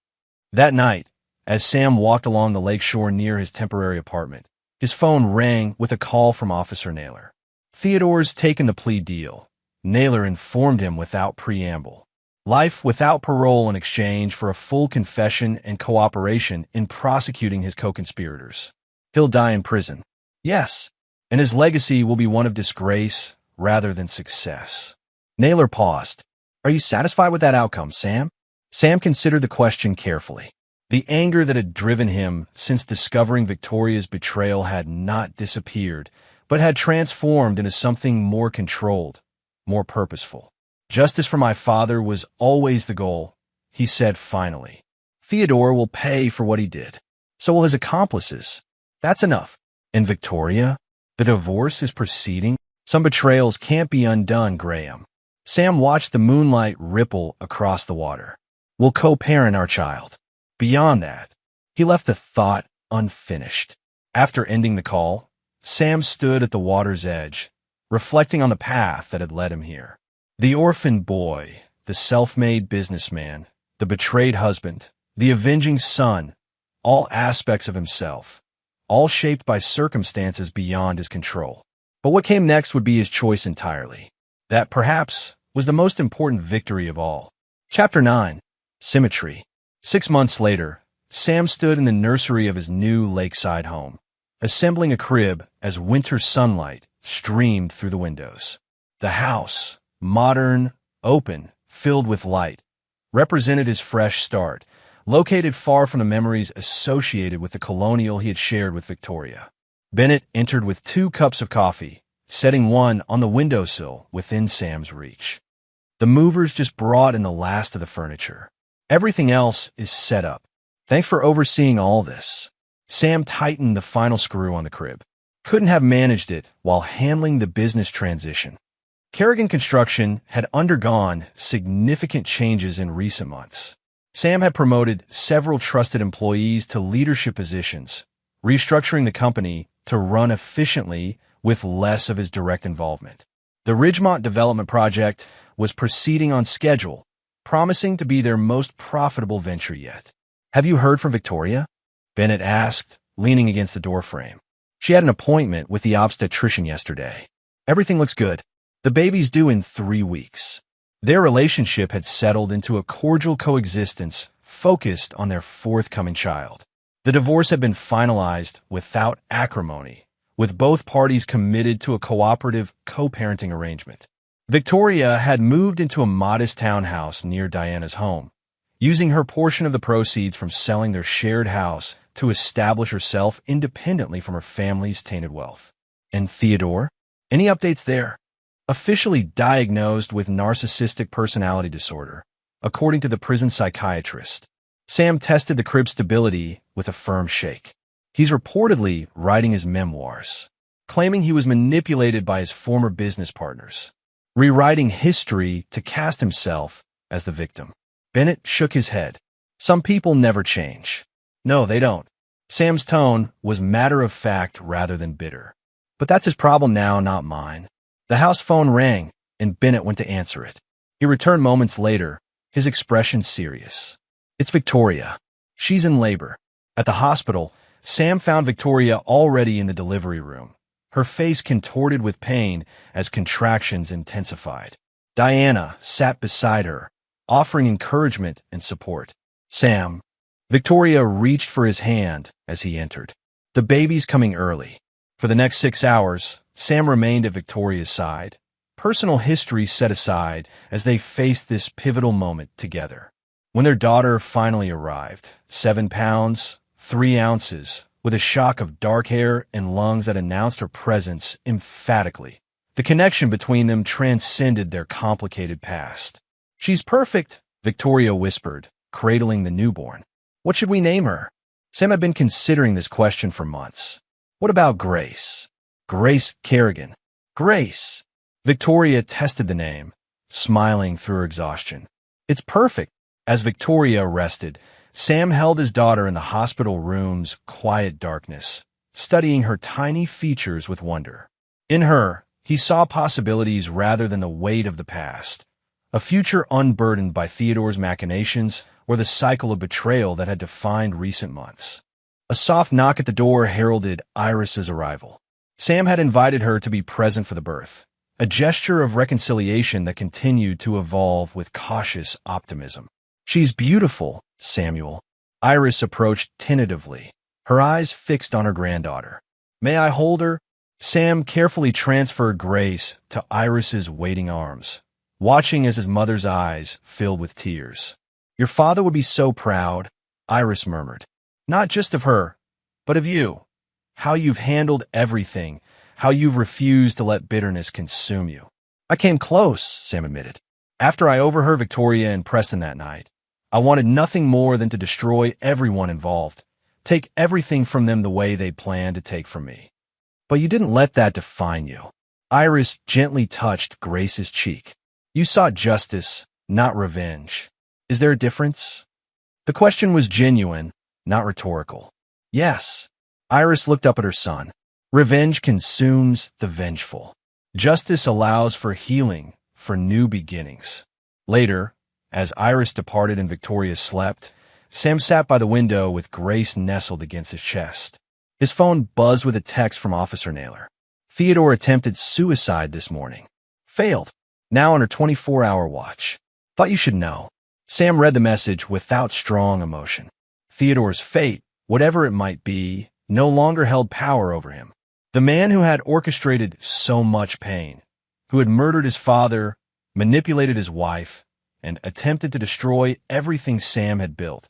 That night, as Sam walked along the lakeshore near his temporary apartment, his phone rang with a call from Officer Naylor. "Theodore's taken the plea deal," Naylor informed him without preamble. "Life without parole in exchange for a full confession and cooperation in prosecuting his co-conspirators. He'll die in prison." "Yes, and his legacy will be one of disgrace rather than success." Naylor paused. "Are you satisfied with that outcome, Sam?" Sam considered the question carefully. The anger that had driven him since discovering Victoria's betrayal had not disappeared, but had transformed into something more controlled, more purposeful. "Justice for my father was always the goal," he said finally. "Theodore will pay for what he did. So will his accomplices. That's enough. And Victoria? The divorce is proceeding. Some betrayals can't be undone, Graham." Sam watched the moonlight ripple across the water. "We'll co-parent our child." Beyond that, he left the thought unfinished. After ending the call, Sam stood at the water's edge, reflecting on the path that had led him here. The orphan boy, the self-made businessman, the betrayed husband, the avenging son, all aspects of himself, all shaped by circumstances beyond his control. But what came next would be his choice entirely. That, perhaps, was the most important victory of all. Chapter 9. Symmetry. 6 months later, Sam stood in the nursery of his new lakeside home, assembling a crib as winter sunlight streamed through the windows. The house, modern, open, filled with light, represented his fresh start, located far from the memories associated with the colonial he had shared with Victoria. Bennett entered with 2 cups of coffee, setting one on the windowsill within Sam's reach. "The movers just brought in the last of the furniture. Everything else is set up. Thanks for overseeing all this." Sam tightened the final screw on the crib. Couldn't have managed it while handling the business transition. Kerrigan Construction had undergone significant changes in recent months. Sam had promoted several trusted employees to leadership positions, restructuring the company to run efficiently with less of his direct involvement. The Ridgemont development project was proceeding on schedule, promising to be their most profitable venture yet. "Have you heard from Victoria?" Bennett asked, leaning against the doorframe. "She had an appointment with the obstetrician yesterday. Everything looks good. The baby's due in 3 weeks." Their relationship had settled into a cordial coexistence focused on their forthcoming child. The divorce had been finalized without acrimony, with both parties committed to a cooperative co-parenting arrangement. Victoria had moved into a modest townhouse near Diana's home, using her portion of the proceeds from selling their shared house to establish herself independently from her family's tainted wealth. And Theodore? Any updates there? Officially diagnosed with narcissistic personality disorder, according to the prison psychiatrist. Sam tested the crib's stability with a firm shake. He's reportedly writing his memoirs, claiming he was manipulated by his former business partners, rewriting history to cast himself as the victim. Bennett shook his head. Some people never change. No, they don't. Sam's tone was matter-of-fact rather than bitter. But that's his problem now, not mine. The house phone rang, and Bennett went to answer it. He returned moments later, his expression serious. It's Victoria. She's in labor. At the hospital, Sam found Victoria already in the delivery room, her face contorted with pain as contractions intensified. Diana sat beside her, offering encouragement and support. Sam. Victoria reached for his hand as he entered. The baby's coming early. For the next 6 hours, Sam remained at Victoria's side, personal history set aside as they faced this pivotal moment together. When their daughter finally arrived, 7 pounds, 3 ounces, with a shock of dark hair and lungs that announced her presence emphatically, the connection between them transcended their complicated past. She's perfect, Victoria whispered, cradling the newborn. What should we name her? Sam had been considering this question for months. What about Grace? Grace Kerrigan. Grace. Victoria tested the name, smiling through her exhaustion. It's perfect. As Victoria rested, Sam held his daughter in the hospital room's quiet darkness, studying her tiny features with wonder. In her, he saw possibilities rather than the weight of the past, a future unburdened by Theodore's machinations or the cycle of betrayal that had defined recent months. A soft knock at the door heralded Iris's arrival. Sam had invited her to be present for the birth, a gesture of reconciliation that continued to evolve with cautious optimism. She's beautiful, Samuel. Iris approached tentatively, her eyes fixed on her granddaughter. May I hold her? Sam carefully transferred Grace to Iris's waiting arms, watching as his mother's eyes filled with tears. Your father would be so proud, Iris murmured. Not just of her, but of you. How you've handled everything, how you've refused to let bitterness consume you. I came close, Sam admitted. After I overheard Victoria and Preston that night, I wanted nothing more than to destroy everyone involved, take everything from them the way they planned to take from me. But you didn't let that define you. Iris gently touched Grace's cheek. You sought justice, not revenge. Is there a difference? The question was genuine, not rhetorical. Yes. Iris looked up at her son. Revenge consumes the vengeful. Justice allows for healing, for new beginnings. Later, as Iris departed and Victoria slept, Sam sat by the window with Grace nestled against his chest. His phone buzzed with a text from Officer Naylor. Theodore attempted suicide this morning. Failed. Now under 24-hour watch. Thought you should know. Sam read the message without strong emotion. Theodore's fate, whatever it might be, no longer held power over him. The man who had orchestrated so much pain, who had murdered his father, manipulated his wife, and attempted to destroy everything Sam had built,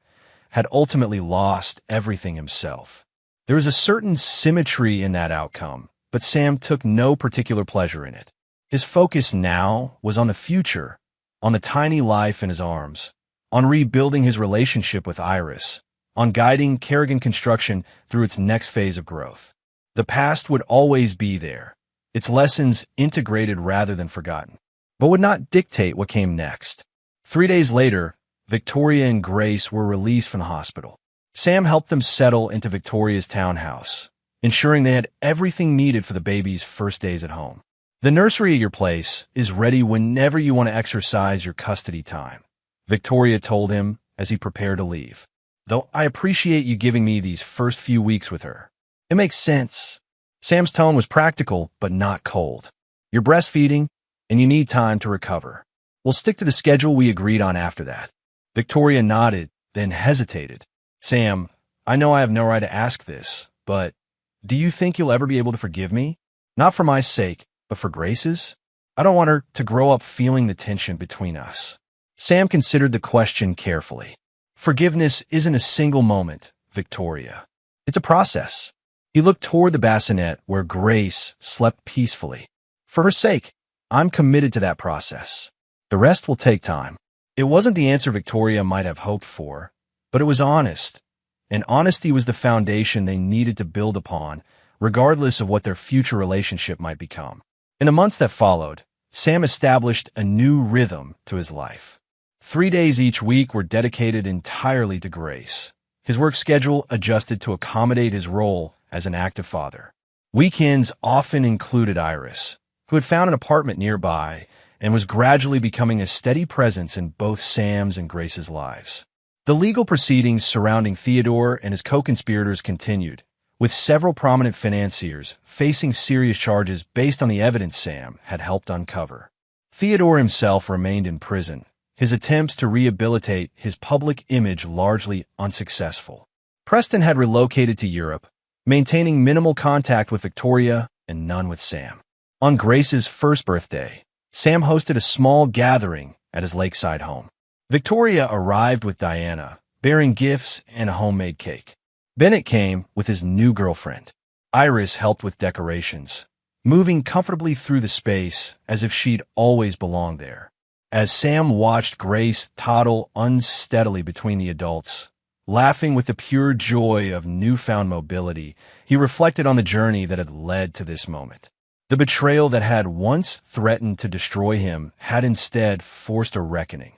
had ultimately lost everything himself. There was a certain symmetry in that outcome, but Sam took no particular pleasure in it. His focus now was on the future, on the tiny life in his arms, on rebuilding his relationship with Iris, on guiding Kerrigan Construction through its next phase of growth. The past would always be there, its lessons integrated rather than forgotten, but would not dictate what came next. 3 days later, Victoria and Grace were released from the hospital. Sam helped them settle into Victoria's townhouse, ensuring they had everything needed for the baby's first days at home. The nursery at your place is ready whenever you want to exercise your custody time, Victoria told him as he prepared to leave. Though I appreciate you giving me these first few weeks with her. It makes sense. Sam's tone was practical, but not cold. You're breastfeeding, and you need time to recover. We'll stick to the schedule we agreed on after that. Victoria nodded, then hesitated. Sam, I know I have no right to ask this, but Do you think you'll ever be able to forgive me? Not for my sake, but for Grace's? I don't want her to grow up feeling the tension between us. Sam considered the question carefully. Forgiveness isn't a single moment, Victoria. It's a process. He looked toward the bassinet where Grace slept peacefully. For her sake, I'm committed to that process. The rest will take time. It wasn't the answer Victoria might have hoped for, but it was honest. And honesty was the foundation they needed to build upon, regardless of what their future relationship might become. In the months that followed, Sam established a new rhythm to his life. 3 days each week were dedicated entirely to Grace. His work schedule adjusted to accommodate his role as an active father. Weekends often included Iris, who had found an apartment nearby and was gradually becoming a steady presence in both Sam's and Grace's lives. The legal proceedings surrounding Theodore and his co-conspirators continued, with several prominent financiers facing serious charges based on the evidence Sam had helped uncover. Theodore himself remained in prison, his attempts to rehabilitate his public image largely unsuccessful. Preston had relocated to Europe, maintaining minimal contact with Victoria and none with Sam. On Grace's first birthday, Sam hosted a small gathering at his lakeside home. Victoria arrived with Diana, bearing gifts and a homemade cake. Bennett came with his new girlfriend. Iris helped with decorations, moving comfortably through the space as if she'd always belonged there. As Sam watched Grace toddle unsteadily between the adults, laughing with the pure joy of newfound mobility, he reflected on the journey that had led to this moment. The betrayal that had once threatened to destroy him had instead forced a reckoning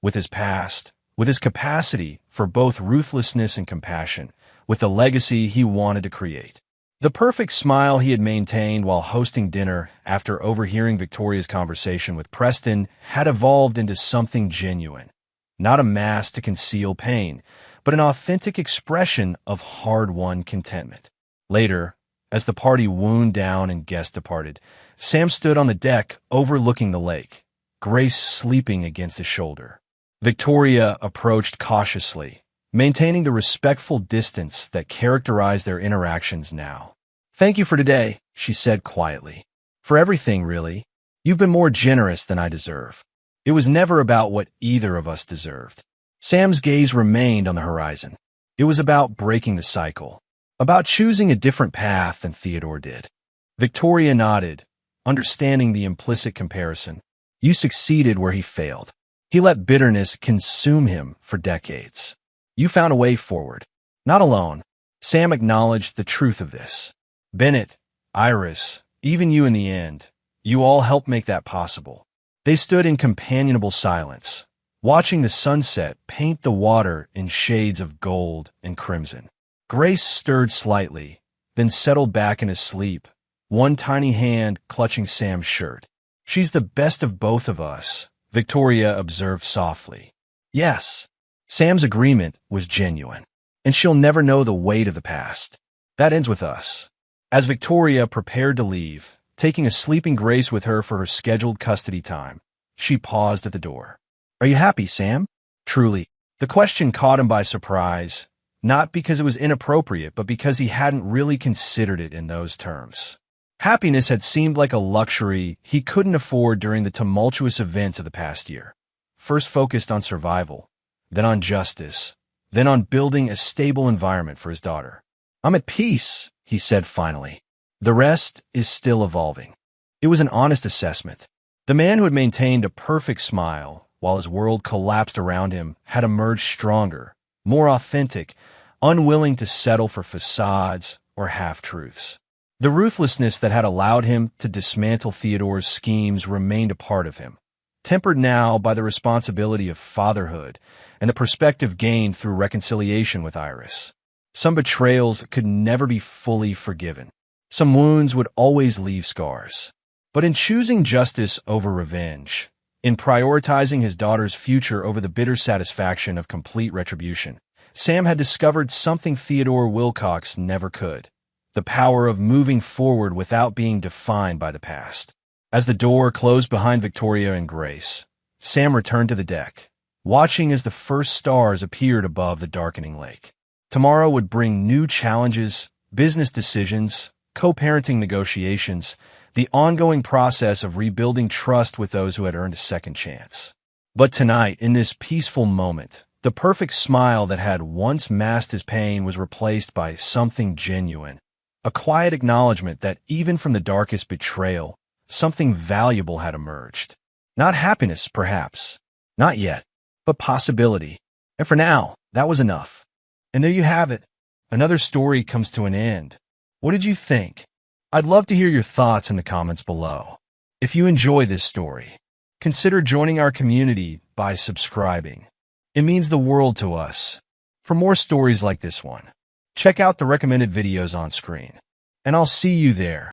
with his past, with his capacity for both ruthlessness and compassion, with the legacy he wanted to create. The perfect smile he had maintained while hosting dinner after overhearing Victoria's conversation with Preston had evolved into something genuine, not a mask to conceal pain, but an authentic expression of hard-won contentment. Later, as the party wound down and guests departed, Sam stood on the deck overlooking the lake, Grace sleeping against his shoulder. Victoria approached cautiously, maintaining the respectful distance that characterized their interactions now. "Thank you for today," she said quietly. "For everything, really. You've been more generous than I deserve." It was never about what either of us deserved. Sam's gaze remained on the horizon. It was about breaking the cycle, about choosing a different path than Theodore did. Victoria nodded, understanding the implicit comparison. You succeeded where he failed. He let bitterness consume him for decades. You found a way forward. Not alone. Sam acknowledged the truth of this. Bennett, Iris, even you in the end, you all helped make that possible. They stood in companionable silence, watching the sunset paint the water in shades of gold and crimson. Grace stirred slightly, then settled back in his sleep, one tiny hand clutching Sam's shirt. "She's the best of both of us," Victoria observed softly. Yes, Sam's agreement was genuine, and she'll never know the weight of the past. That ends with us. As Victoria prepared to leave, taking a sleeping Grace with her for her scheduled custody time, she paused at the door. "Are you happy, Sam?" Truly, the question caught him by surprise, not because it was inappropriate, but because he hadn't really considered it in those terms. Happiness had seemed like a luxury he couldn't afford during the tumultuous events of the past year. First focused on survival, then on justice, then on building a stable environment for his daughter. "I'm at peace," he said finally. "The rest is still evolving." It was an honest assessment. The man who had maintained a perfect smile while his world collapsed around him had emerged stronger, more authentic, unwilling to settle for facades or half-truths. The ruthlessness that had allowed him to dismantle Theodore's schemes remained a part of him, tempered now by the responsibility of fatherhood and the perspective gained through reconciliation with Iris. Some betrayals could never be fully forgiven. Some wounds would always leave scars. But in choosing justice over revenge, in prioritizing his daughter's future over the bitter satisfaction of complete retribution, Sam had discovered something Theodore Wilcox never could: the power of moving forward without being defined by the past. As the door closed behind Victoria and Grace, Sam returned to the deck, watching as the first stars appeared above the darkening lake. Tomorrow would bring new challenges, business decisions, co-parenting negotiations, the ongoing process of rebuilding trust with those who had earned a second chance. But tonight, in this peaceful moment, the perfect smile that had once masked his pain was replaced by something genuine, a quiet acknowledgement that even from the darkest betrayal, something valuable had emerged. Not happiness, perhaps. Not yet. But possibility. And for now, that was enough. And there you have it. Another story comes to an end. What did you think? I'd love to hear your thoughts in the comments below. If you enjoy this story, consider joining our community by subscribing. It means the world to us. For more stories like this one, check out the recommended videos on screen. And I'll see you there.